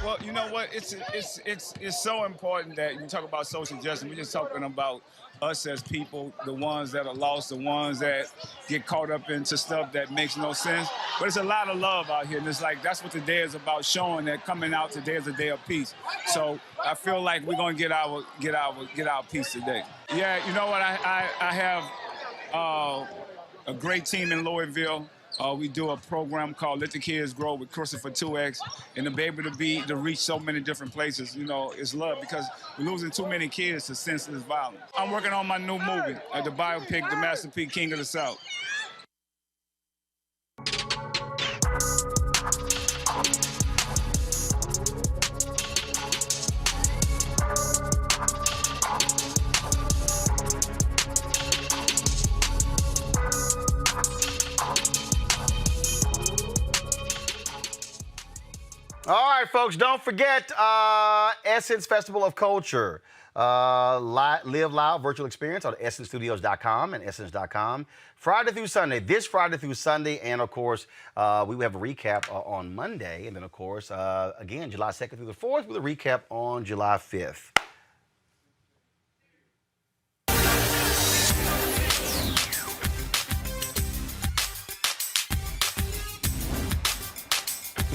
Well, you know what? It's so important that you talk about social justice. We're just talking about us as people, the ones that are lost, the ones that get caught up into stuff that makes no sense. But it's a lot of love out here, and it's like that's what the day is about, showing that coming out today is a day of peace. So I feel like we're gonna get our peace today. Yeah, you know what? I have a great team in Louisville. We do a program called Let the Kids Grow with Christopher 2X, and to be able to reach so many different places, you know, it's love because we're losing too many kids to senseless violence. I'm working on my new movie, the biopic, The Masterpiece King of the South. All right, folks, don't forget Essence Festival of Culture. Live live virtual experience on EssenceStudios.com and Essence.com. Friday through Sunday, this Friday through Sunday. And, of course, we will have a recap on Monday. And then, of course, again, July 2nd through the 4th with a recap on July 5th.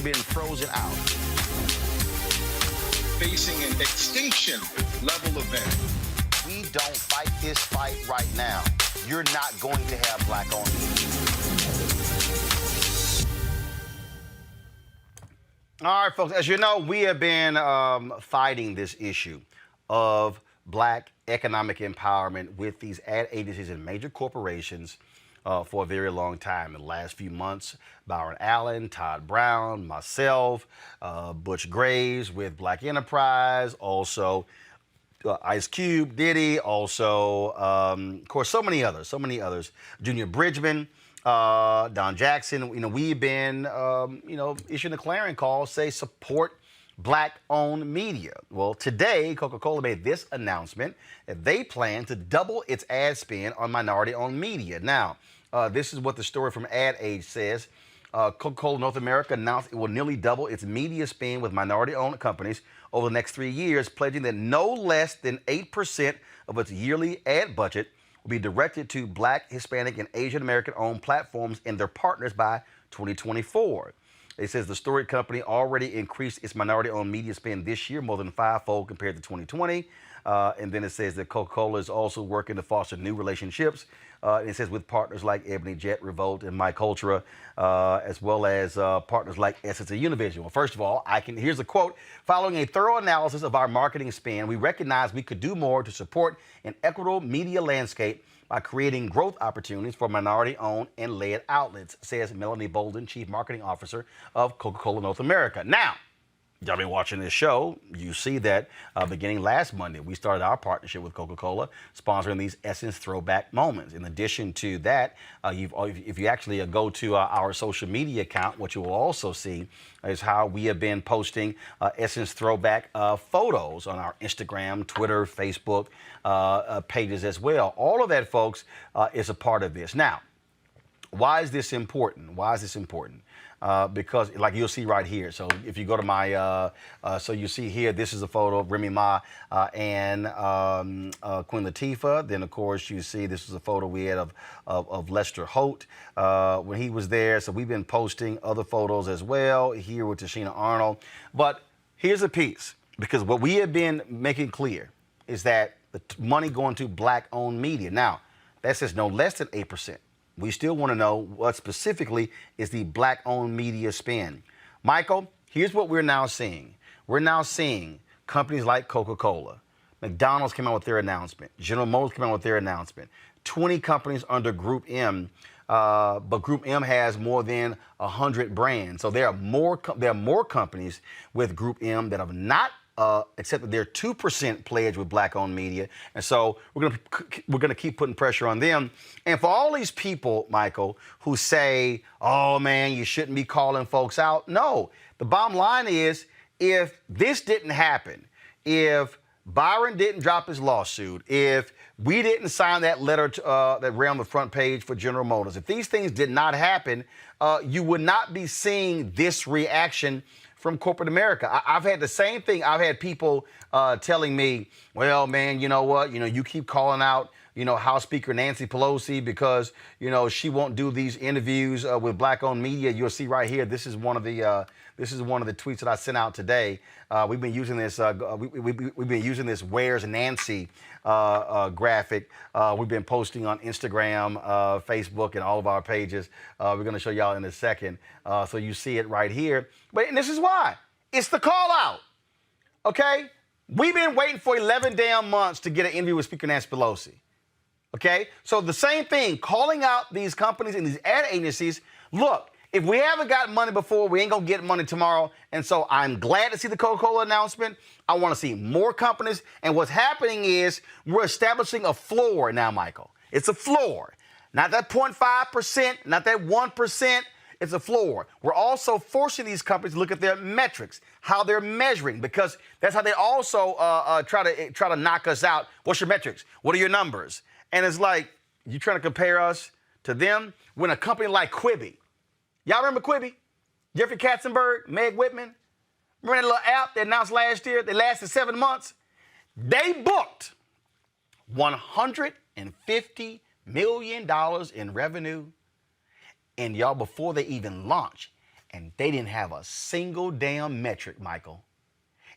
Been frozen out. Facing an extinction level event. We don't fight this fight right now. You're not going to have black-owned media. All right, folks, as you know, we have been fighting this issue of black economic empowerment with these ad agencies and major corporations for a very long time. In the last few months, Byron Allen, Todd Brown, myself, Butch Graves with Black Enterprise, also Ice Cube, Diddy, also, of course, so many others. Junior Bridgman, Don Jackson. You know, we've been, issuing a clarion call, say support black-owned media. Well, today, Coca-Cola made this announcement that they plan to double its ad spend on minority-owned media. Now, this is what the story from Ad Age says. Coca-Cola North America announced it will nearly double its media spend with minority-owned companies over the next 3 years, pledging that no less than 8% of its yearly ad budget will be directed to Black, Hispanic, and Asian American-owned platforms and their partners by 2024. It says the storied company already increased its minority-owned media spend this year more than fivefold compared to 2020. And then it says that Coca-Cola is also working to foster new relationships. And it says with partners like Ebony Jet, Revolt, and Mike Ultra, as well as partners like Essence and Univision. Well, first of all, here's a quote. Following a thorough analysis of our marketing spend, we recognize we could do more to support an equitable media landscape by creating growth opportunities for minority-owned and led outlets, says Melanie Bolden, Chief Marketing Officer of Coca-Cola North America. Now, y'all been watching this show, you see that beginning last Monday, we started our partnership with Coca-Cola, sponsoring these Essence Throwback moments. In addition to that, if you actually go to our social media account, what you will also see is how we have been posting Essence Throwback photos on our Instagram, Twitter, Facebook pages as well. All of that, folks, is a part of this. Now, why is this important? Why is this important? Because like you'll see right here. So if you go to my, so you see here, this is a photo of Remy Ma and Queen Latifah. Then of course you see this is a photo we had of Lester Holt when he was there. So we've been posting other photos as well here with Tashina Arnold. But here's a piece, because what we have been making clear is that the money going to black-owned media. Now, that says no less than 8%. We still want to know what specifically is the black-owned media spend. Michael, here's what we're now seeing. We're now seeing companies like Coca-Cola. McDonald's came out with their announcement. General Motors came out with their announcement. 20 companies under Group M, but Group M has more than 100 brands. So there are more companies with Group M that have not accepted their 2% pledge with black-owned media, and so we're gonna keep putting pressure on them. And for all these people, Michael, who say, "Oh man, you shouldn't be calling folks out," no. The bottom line is, if this didn't happen, if Byron didn't drop his lawsuit, if we didn't sign that letter that ran on the front page for General Motors, if these things did not happen, you would not be seeing this reaction from corporate America. I've had the same thing. I've had people telling me, well, man, you know what? You keep calling out, House Speaker Nancy Pelosi because, she won't do these interviews with black-owned media. You'll see right here. This is one of the tweets that I sent out today. We've been using this. We've been using this "Where's Nancy" graphic. We've been posting on Instagram, Facebook, and all of our pages. We're going to show y'all in a second. So you see it right here. And this is why. It's the call out. Okay? We've been waiting for 11 damn months to get an interview with Speaker Nancy Pelosi. Okay? So the same thing, calling out these companies and these ad agencies. Look, if we haven't gotten money before, we ain't going to get money tomorrow. And so I'm glad to see the Coca-Cola announcement. I want to see more companies. And what's happening is we're establishing a floor now, Michael. It's a floor. Not that 0.5%, not that 1%. It's a floor. We're also forcing these companies to look at their metrics, how they're measuring, because that's how they also try to knock us out. What's your metrics? What are your numbers? And it's like, you trying to compare us to them when a company like Quibi, y'all remember Quibi? Jeffrey Katzenberg, Meg Whitman? Remember that little app they announced last year? They lasted 7 months. They booked $150 million in revenue. And y'all, before they even launched, and they didn't have a single damn metric, Michael.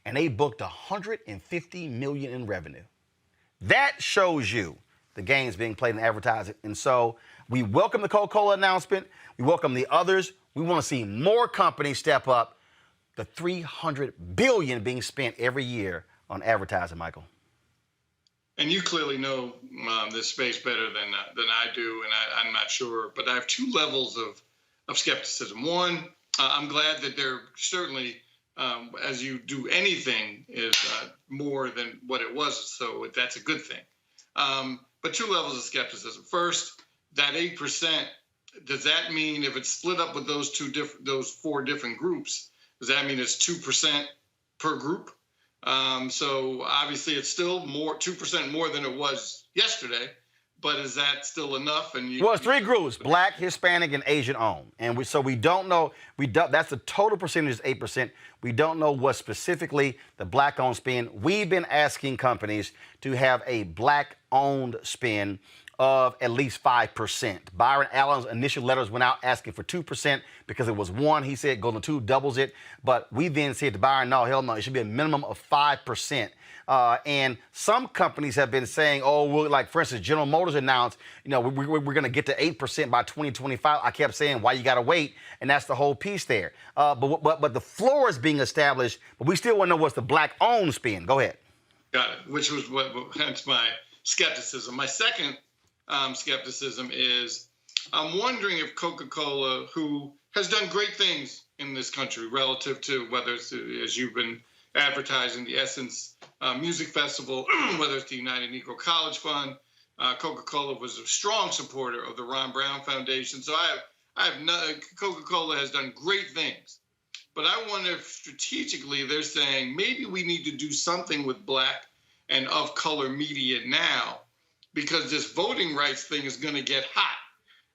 And they booked $150 million in revenue. That shows you the game's being played in advertising. And so we welcome the Coca-Cola announcement. We welcome the others. We want to see more companies step up. The $300 billion being spent every year on advertising, Michael. And you clearly know this space better than I do, and I'm not sure. But I have two levels of skepticism. One, I'm glad that there certainly, as you do anything, is more than what it was. So that's a good thing. But two levels of skepticism. First, that 8%. Does that mean if it's split up with those four different groups, does that mean it's 2% per group? So obviously it's still 2% more than it was yesterday, but is that still enough? Well, it's three groups: Black, Hispanic, and Asian owned. And we don't know. That's the total percentage is 8%. We don't know what specifically the Black-owned spend. We've been asking companies to have a Black-owned spend of at least 5%. Byron Allen's initial letters went out asking for 2% because it was 1. He said going to 2 doubles it. But we then said to Byron, no, hell no, it should be a minimum of 5%. And some companies have been saying, oh, well, like, for instance, General Motors announced, we're going to get to 8% by 2025. I kept saying, why you got to wait? And that's the whole piece there. But the floor is being established, but we still want to know what's the black-owned spin. Go ahead. Got it, which was hence my skepticism. My second skepticism is I'm wondering if Coca-Cola, who has done great things in this country relative to whether it's, as you've been advertising, the Essence Music Festival, whether it's the United Negro College Fund, Coca-Cola was a strong supporter of the Ron Brown Foundation. So Coca-Cola has done great things. But I wonder if strategically they're saying maybe we need to do something with Black and of color media now, because this voting rights thing is going to get hot.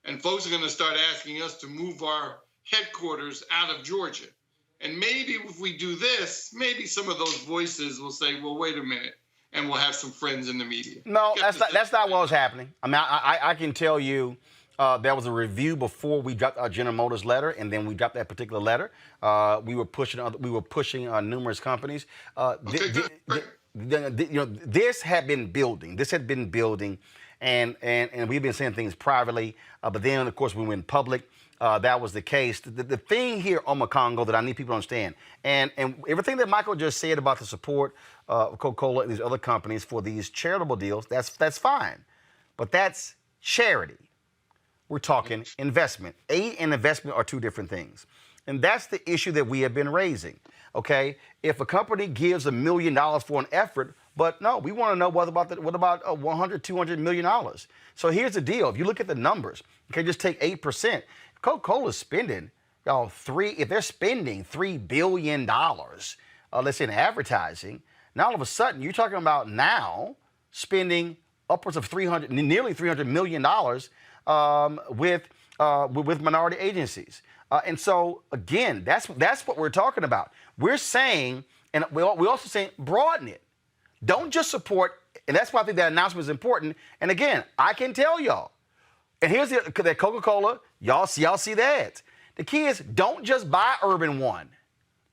And folks are going to start asking us to move our headquarters out of Georgia. And maybe if we do this, maybe some of those voices will say, well, wait a minute, and we'll have some friends in the media. No, that's not what was happening. I mean, I can tell you there was a review before we dropped our General Motors letter, and then we dropped that particular letter. We were pushing numerous companies. This had been building. This had been building, and we've been saying things privately. But then, of course, we went public. That was the case. The thing here on Congo that I need people to understand, and everything that Michael just said about the support of Coca-Cola and these other companies for these charitable deals, that's fine. But that's charity. We're talking investment. Aid and investment are two different things. And that's the issue that we have been raising, okay? If a company gives $1 million for an effort, but no, we want to know what about $100, $200 million? So here's the deal. If you look at the numbers, okay, just take 8%. Coca-Cola's spending, if they're spending $3 billion, let's say in advertising, now all of a sudden you're talking about now spending upwards of nearly $300 million with minority agencies. And so, again, that's what we're talking about. We're saying, and we're also saying, broaden it. Don't just support, and that's why I think that announcement is important. And again, I can tell y'all, and here's that Coca-Cola, y'all see that. The key is, don't just buy Urban One.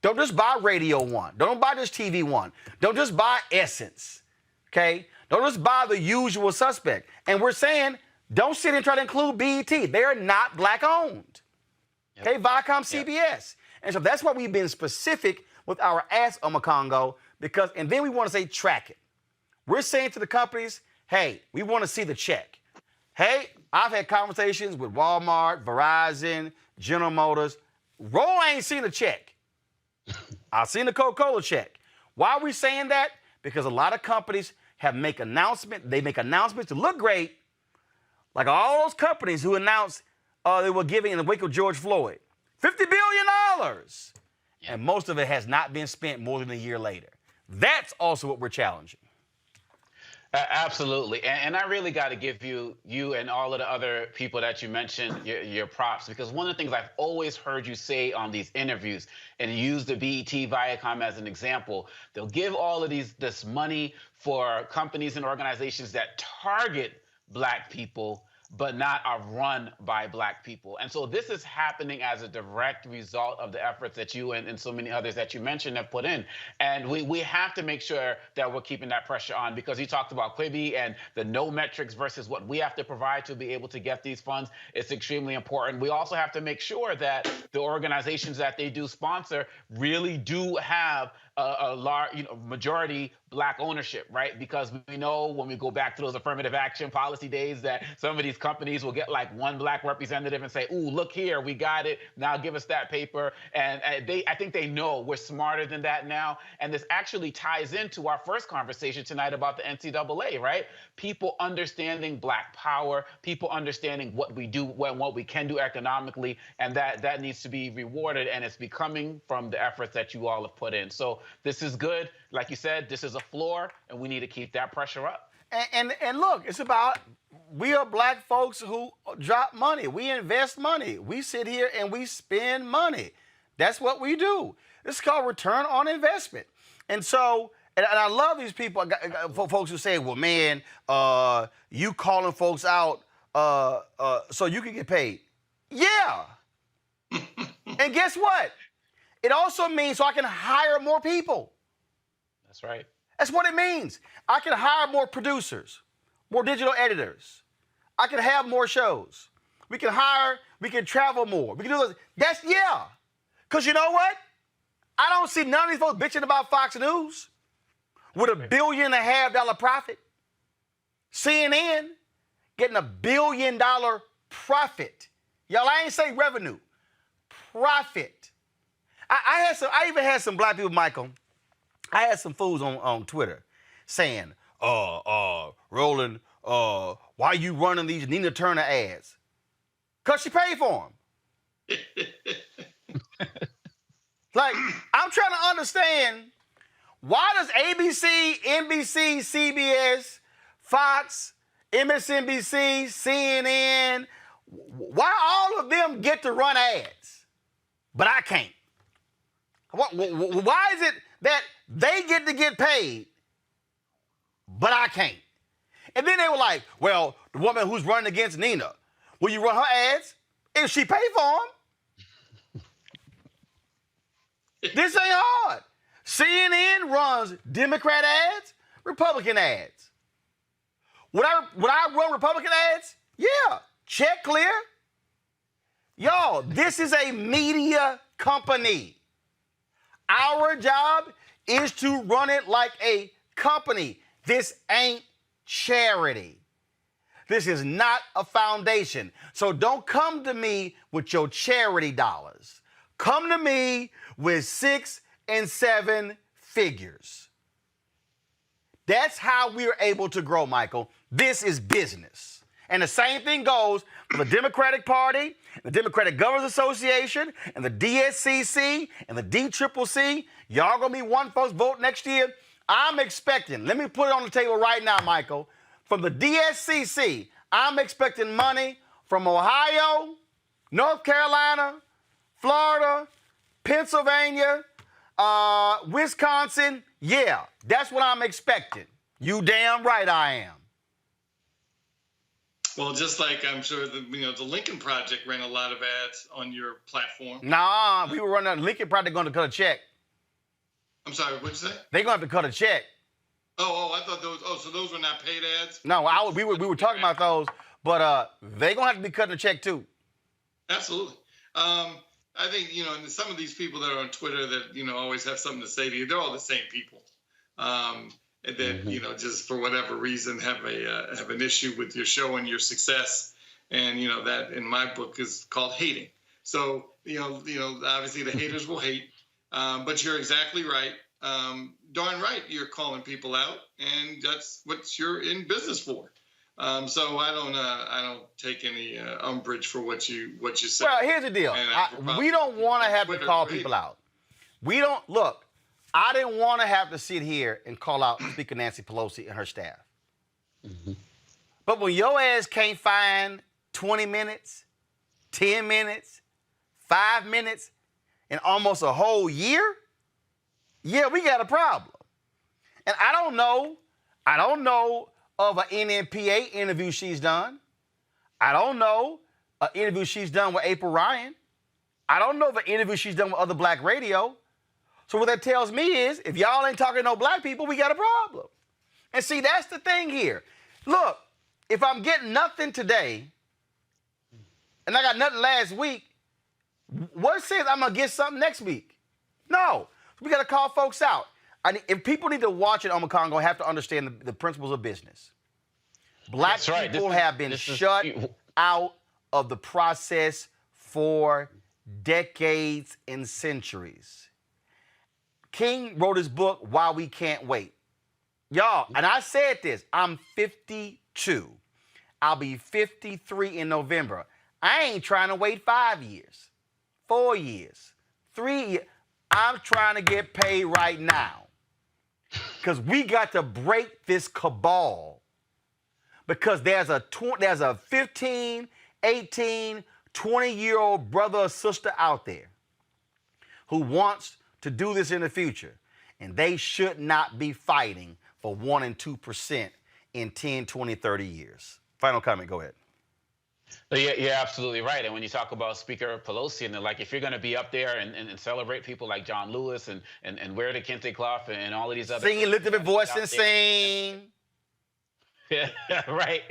Don't just buy Radio One. Don't buy just TV One. Don't just buy Essence, okay? Don't just buy the usual suspect. And we're saying, don't sit and try to include BET. They are not Black-owned. Yep. Okay, Viacom, CBS. Yep. And so that's why we've been specific with our ask on Congo, and then we want to say track it. We're saying to the companies, hey, we want to see the check. Hey, I've had conversations with Walmart, Verizon, General Motors. Roland ain't seen the check. I've seen the Coca-Cola check. Why are we saying that? Because a lot of companies make announcements to look great, like all those companies who announced they were giving in the wake of George Floyd $50 billion. And most of it has not been spent more than a year later. That's also what we're challenging. Absolutely. And I really got to give you and all of the other people that you mentioned your props, because one of the things I've always heard you say on these interviews, and use the BET Viacom as an example, they'll give all of this money for companies and organizations that target Black people, but not are run by Black people. And so this is happening as a direct result of the efforts that you and so many others that you mentioned have put in. And we have to make sure that we're keeping that pressure on, because you talked about Quibi and the no metrics versus what we have to provide to be able to get these funds. It's extremely important. We also have to make sure that the organizations that they do sponsor really do have a large, majority Black ownership, right? Because we know when we go back to those affirmative action policy days that some of these companies will get like one Black representative and say, ooh, look here, we got it. Now give us that paper. And I think they know we're smarter than that now. And this actually ties into our first conversation tonight about the NCAA, right? People understanding Black power, people understanding what we do, what we can do economically, and that needs to be rewarded. And it's becoming from the efforts that you all have put in. So this is good. Like you said, this is a floor, and we need to keep that pressure up. And look, it's about, we are Black folks who drop money. We invest money. We sit here and we spend money. That's what we do. This is called return on investment. And so And I love these people, folks who say, well, man, you calling folks out so you can get paid. Yeah. And guess what? It also means so I can hire more people. That's right. That's what it means. I can hire more producers, more digital editors. I can have more shows. We can travel more. We can do this. Yeah. Because you know what? I don't see none of these folks bitching about Fox News with $1.5 billion profit. CNN getting $1 billion profit. Y'all, I ain't say revenue. Profit. I even had some black people, Michael. I had some fools on Twitter saying, Roland, why you running these Nina Turner ads? Because she paid for them. Like, I'm trying to understand, why does ABC, NBC, CBS, Fox, MSNBC, CNN, why all of them get to run ads, but I can't? Why is it that they get to get paid, but I can't? And then they were like, well, the woman who's running against Nina, will you run her ads if she pay for them? This ain't hard. CNN runs Democrat ads, Republican ads. Would I run Republican ads? Yeah. Check clear. Y'all, this is a media company. Our job is to run it like a company. This ain't charity. This is not a foundation. So don't come to me with your charity dollars. Come to me with 6 and 7 figures. That's how we are able to grow, Michael. This is business. And the same thing goes for the Democratic Party, the Democratic Governors Association, and the DSCC, and the DCCC. Y'all gonna be one folks vote next year. I'm expecting, let me put it on the table right now, Michael, from the DSCC, I'm expecting money from Ohio, North Carolina, Florida, Pennsylvania, Wisconsin. Yeah, that's what I'm expecting. You damn right I am. Well, just like I'm sure the Lincoln Project ran a lot of ads on your platform. Nah, we were running. Lincoln Project going to cut a check. I'm sorry, what'd you say? They're going to have to cut a check. I thought those. Oh, so those were not paid ads? No, we were talking about those, but they're going to have to be cutting a check too. Absolutely. I think, and some of these people that are on Twitter that, always have something to say to you, they're all the same people. And then, just for whatever reason, have an issue with your show and your success. And, that in my book is called hating. So, obviously the haters will hate. But you're exactly right. Darn right, you're calling people out, and that's what you're in business for. So I don't take any umbrage for what you say. Well, here's the deal. We don't want to have to call people out. We don't look. I didn't want to have to sit here and call out Speaker Nancy Pelosi and her staff. Mm-hmm. But when your ass can't find 20 minutes, 10 minutes, 5 minutes in almost a whole year, yeah, we got a problem. And I don't know of an NMPA interview she's done. I don't know an interview she's done with April Ryan. I don't know of an interview she's done with other black radio. So what that tells me is, if y'all ain't talking to no black people, we got a problem. And see, that's the thing here. Look, if I'm getting nothing today, and I got nothing last week, what says I'm going to get something next week? No. We got to call folks out. If people need to watch it, I'm going to have to understand the principles of business. Black people have been shut out of the process for decades and centuries. King wrote his book, Why We Can't Wait. Y'all, and I said this, I'm 52. I'll be 53 in November. I ain't trying to wait 5 years, 4 years, 3 years. I'm trying to get paid right now. Because we got to break this cabal. Because there's a 15, 18, 20-year-old brother or sister out there who wants to do this in the future. and they should not be fighting for 1% and 2% in 10, 20, 30 years. Final comment, go ahead. Yeah, you're absolutely right. And when you talk about Speaker Pelosi, and like, if you're going to be up there and celebrate people like John Lewis and wear the kente cloth and all of these other sing, lift up your voice and sing. Yeah, right.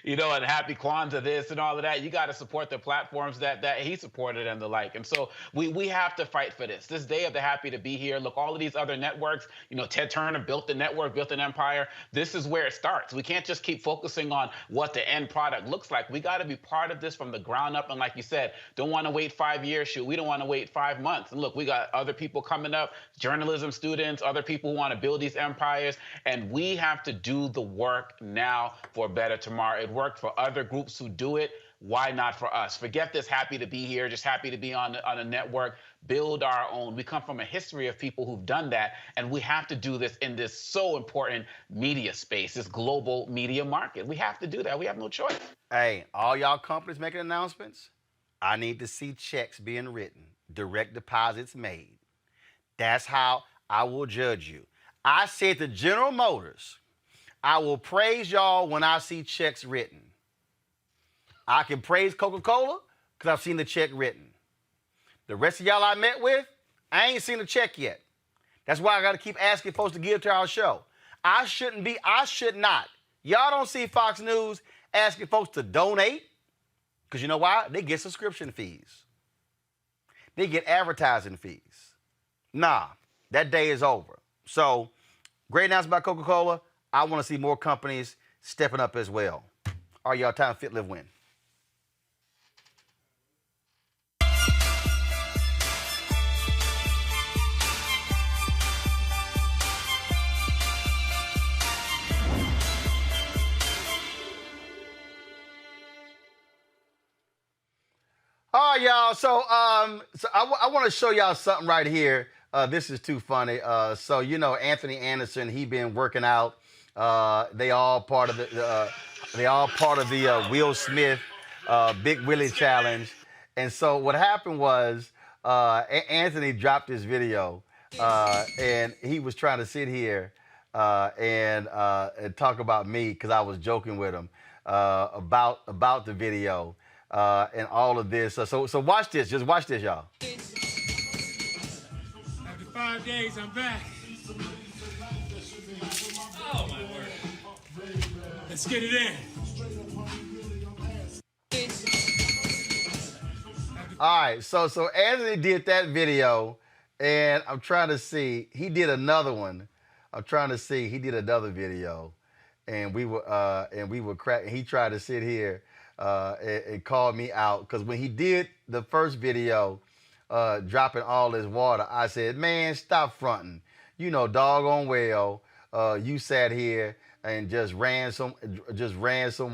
You know, and happy Kwanzaa this and all of that. You got to support the platforms that he supported and the like. And so we have to fight for this. This day of the happy to be here. Look, all of these other networks, you know, Ted Turner built the network, built an empire. This is where it starts. We can't just keep focusing on what the end product looks like. We got to be part of this from the ground up. And like you said, don't want to wait 5 years. Shoot, we don't want to wait 5 months. And look, we got other people coming up, journalism students, other people who want to build these empires. And we have to do the work now for a better tomorrow. It worked for other groups who do it. Why not for us? Forget this happy to be here, just happy to be on a network. Build our own. We come from a history of people who've done that, and we have to do this in this so important media space, this global media market. We have to do that. We have no choice. Hey, all y'all companies making announcements, I need to see checks being written, direct deposits made. That's how I will judge you. I said to General Motors, I will praise y'all when I see checks written. I can praise Coca-Cola because I've seen the check written. The rest of y'all I met with, I ain't seen a check yet. That's why I got to keep asking folks to give to our show. I should not. Y'all don't see Fox News asking folks to donate because you know why? They get subscription fees. They get advertising fees. Nah, that day is over. So, great announcement by Coca-Cola. I want to see more companies stepping up as well. All right, y'all, time fit, live, win. All right, y'all. So I want to show y'all something right here. This is too funny. So you know Anthony Anderson, he been working out. They all part of the Will Smith Big Willie Challenge. And so what happened was Anthony dropped this video and he was trying to sit here and talk about me because I was joking with him about the video and all of this. So watch this. Just watch this, y'all. After 5 days, I'm back. Oh, my word. Let's get it in. All right, so Anthony did that video, and I'm trying to see. He did another one. I'm trying to see. He did another video, and we were crack. He tried to sit here and call me out because when he did the first video, dropping all this water, I said, "Man, stop fronting. You know, doggone well, you sat here and just ran some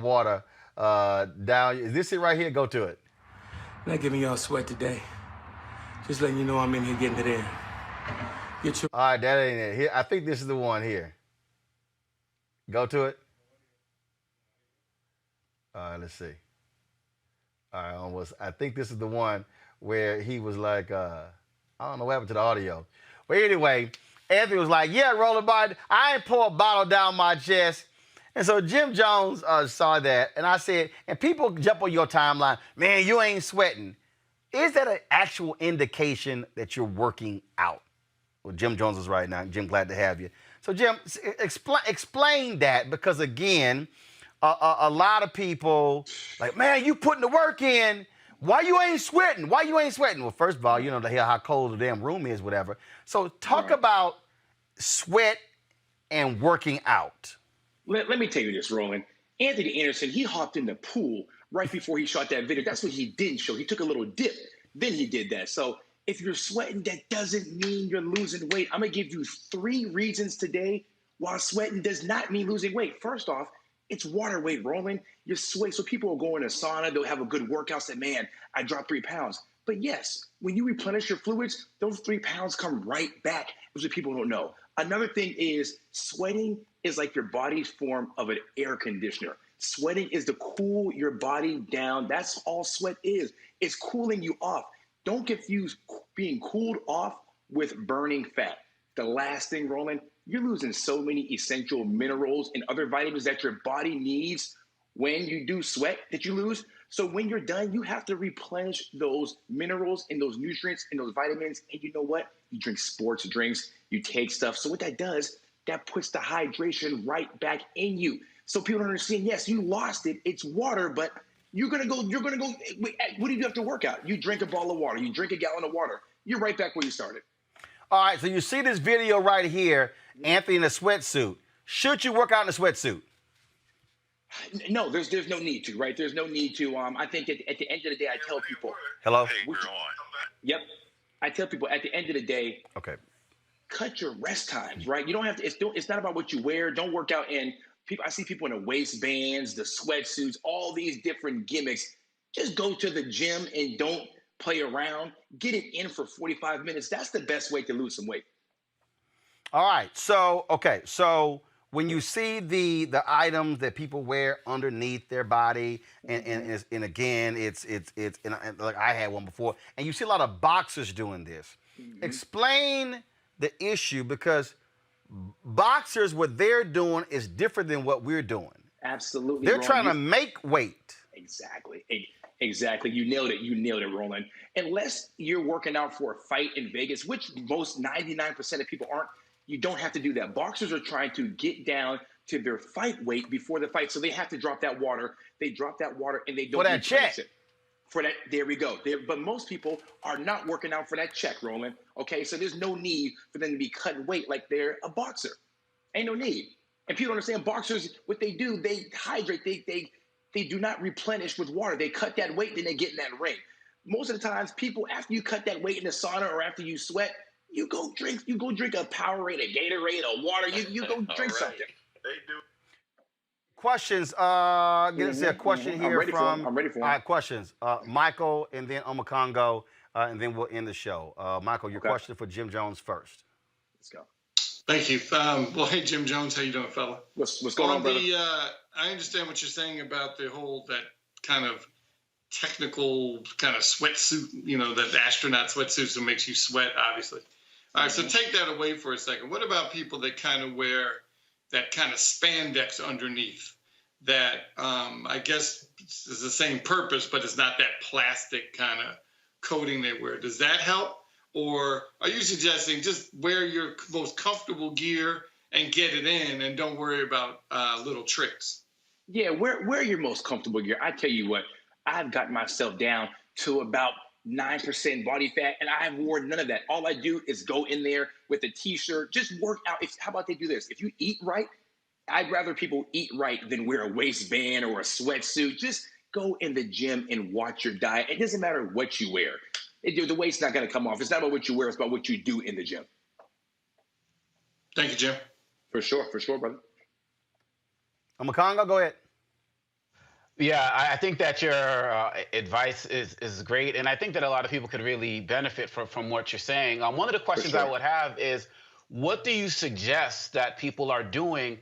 water down. Is this it right here? Go to it." Not giving y'all sweat today. Just letting you know I'm in here getting it in. All right, that ain't it. Here, I think this is the one here. Go to it. All right, let's see. All right, almost. I think this is the one where he was like, I don't know what happened to the audio. But anyway, Anthony was like, "Yeah, Roland Martin, I ain't pour a bottle down my chest." And so Jim Jones saw that, and I said, and people jump on your timeline, "Man, you ain't sweating." Is that an actual indication that you're working out? Well, Jim Jones is right now. Jim, glad to have you. So, Jim, explain that, because, again, a lot of people like, "Man, you putting the work in. Why you ain't sweating? Why you ain't sweating?" Well, first of all, you know how cold the damn room is, whatever. So talk about sweat and working out. Let me tell you this, Roland. Anthony Anderson, he hopped in the pool right before he shot that video. That's what he didn't show. He took a little dip. Then he did that. So if you're sweating, that doesn't mean you're losing weight. I'm going to give you 3 reasons today why sweating does not mean losing weight. First off, it's water weight, Roland. You're sweating. So people will go in a sauna. They'll have a good workout. Say, "Man, I dropped 3 pounds." But yes, when you replenish your fluids, those 3 pounds come right back. That's what people don't know. Another thing is sweating is like your body's form of an air conditioner. Sweating is to cool your body down. That's all sweat is. It's cooling you off. Don't confuse being cooled off with burning fat. the last thing, Roland, you're losing so many essential minerals and other vitamins that your body needs when you do sweat that you lose. So when you're done, you have to replenish those minerals and those nutrients and those vitamins. And you know what? You drink sports drinks, you take stuff. So what that does, that puts the hydration right back in you. So people don't understand, yes, you lost it. It's water, but you're going to go, what do you do after workout? You drink a bottle of water. You drink a gallon of water. You're right back where you started. All right, so you see this video right here, Anthony in a sweatsuit. Should you work out in a sweatsuit? No, there's no need to, right? There's no need to. I think at the end of the day, I tell people. Hello? Yep. I tell people at the end of the day, okay, cut your rest times, right? You don't have to, it's not about what you wear. Don't work out in people. I see people in the waistbands, the sweatsuits, all these different gimmicks. Just go to the gym and don't play around. Get it in for 45 minutes. That's the best way to lose some weight. All right. So, okay. So when you see the items that people wear underneath their body, and again, it's like I had one before, and you see a lot of boxers doing this. Explain the issue, because boxers, what they're doing is different than what we're doing. Absolutely. They're trying to make weight. Exactly. Exactly. You nailed it. You nailed it, Roland. Unless you're working out for a fight in Vegas, which most 99% of people aren't, you don't have to do that. Boxers are trying to get down to their fight weight before the fight, so they have to drop that water. They drop that water and they don't for that check. It. For that, there we go. But most people are not working out for that check, Roland. Okay, so there's no need for them to be cutting weight like they're a boxer. Ain't no need. And people don't understand, boxers, what they do, they hydrate. They do not replenish with water. They cut that weight, then they get in that ring. Most of the times, people, after you cut that weight in the sauna or after you sweat, you go drink a Powerade, a Gatorade, a water. You go drink something. They do. Questions. Get a question here from. I'm ready for them. All right, questions. Michael, and then Omakongo, and then we'll end the show. Michael, your question for Jim Jonez first. Let's go. Thank you. Well, hey, Jim Jonez, how you doing, fella? What's going on, brother? I understand what you're saying about the whole, that kind of technical kind of sweatsuit, that astronaut sweatsuit that makes you sweat, obviously. All right, so take that away for a second. What about people that kind of wear that kind of spandex underneath that I guess is the same purpose, but it's not that plastic kind of coating they wear? Does that help? Or are you suggesting just wear your most comfortable gear and get it in and don't worry about little tricks? Yeah, wear your most comfortable gear. I tell you what, I've got myself down to about 9% body fat, and I have worn none of that. All I do is go in there with a T-shirt, just work out. How about they do this? If you eat right, I'd rather people eat right than wear a waistband or a sweatsuit. Just go in the gym and watch your diet. It doesn't matter what you wear. The weight's not going to come off. It's not about what you wear. It's about what you do in the gym. Thank you, Jim. For sure, brother. Omakongo, go ahead. Yeah, I think that your advice is great, and I think that a lot of people could really benefit from what you're saying. One of the questions I would have is, what do you suggest that people are doing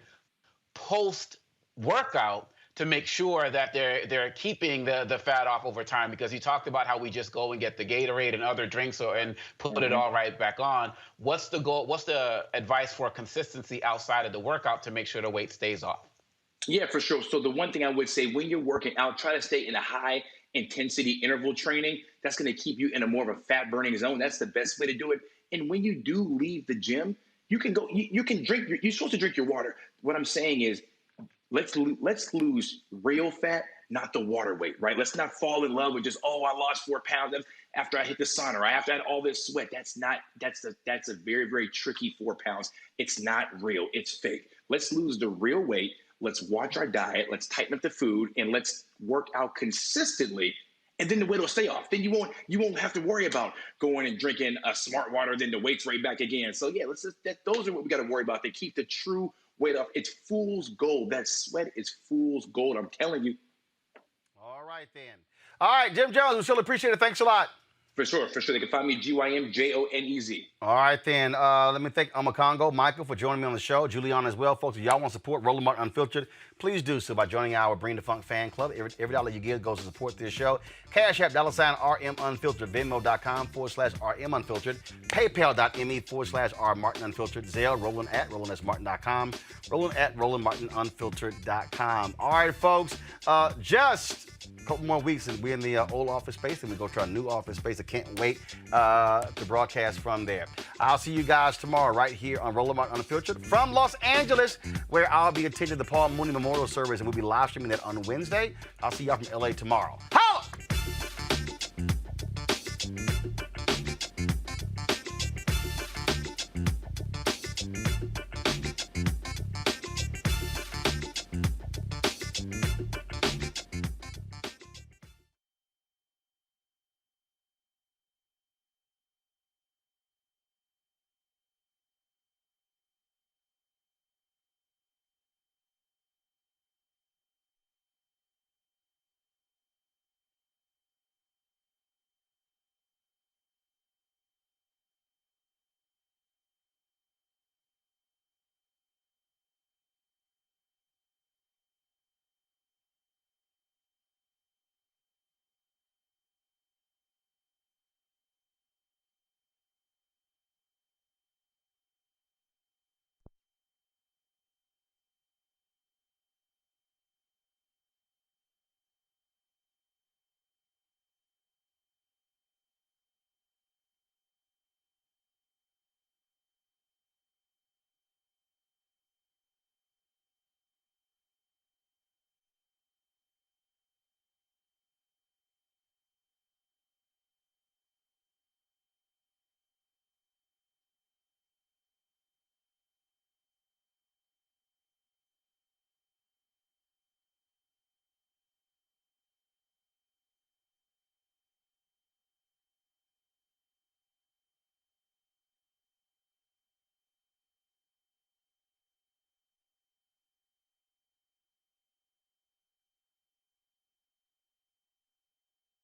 post-workout to make sure that they're keeping the fat off over time? Because you talked about how we just go and get the Gatorade and other drinks and put it all right back on. What's the goal? What's the advice for consistency outside of the workout to make sure the weight stays off? Yeah, for sure. So the one thing I would say, when you're working out, try to stay in a high intensity interval training. That's going to keep you in a more of a fat burning zone. That's the best way to do it. And when you do leave the gym, you can go, you can drink, you're supposed to drink your water. What I'm saying is, let's lose real fat, not the water weight, right? Let's not fall in love with just, I lost 4 pounds after I hit the sauna, or after I had all this sweat. That's a very, very tricky 4 pounds. It's not real. It's fake. Let's lose the real weight. Let's watch our diet. Let's tighten up the food, and let's work out consistently. And then the weight will stay off. Then you won't have to worry about going and drinking a smart water. Then the weight's right back again. So yeah, those are what we got to worry about. They keep the true weight off. It's fool's gold. That sweat is fool's gold. I'm telling you. All right then. All right, Jim Jonez, we still appreciate it. Thanks a lot. For sure. They can find me GYMJONEZ. All right, then. Let me thank Congo, Michael, for joining me on the show. Juliana as well. Folks, if y'all want to support Roland Martin Unfiltered, please do so by joining our Bring the Funk fan club. Every dollar you give goes to support this show. Cash App, $RM Unfiltered, Venmo.com/RM Unfiltered, PayPal.me/R Martin Unfiltered, Zelle, Roland@RolandSMartin.com, Roland@RolandMartinUnfiltered.com. All right, folks, just a couple more weeks and we're in the old office space and we go to our new office space. I can't wait to broadcast from there. I'll see you guys tomorrow right here on Roland Martin Unfiltered from Los Angeles, where I'll be attending the Paul Mooney Memorial Service and we'll be live streaming that on Wednesday. I'll see y'all from LA tomorrow.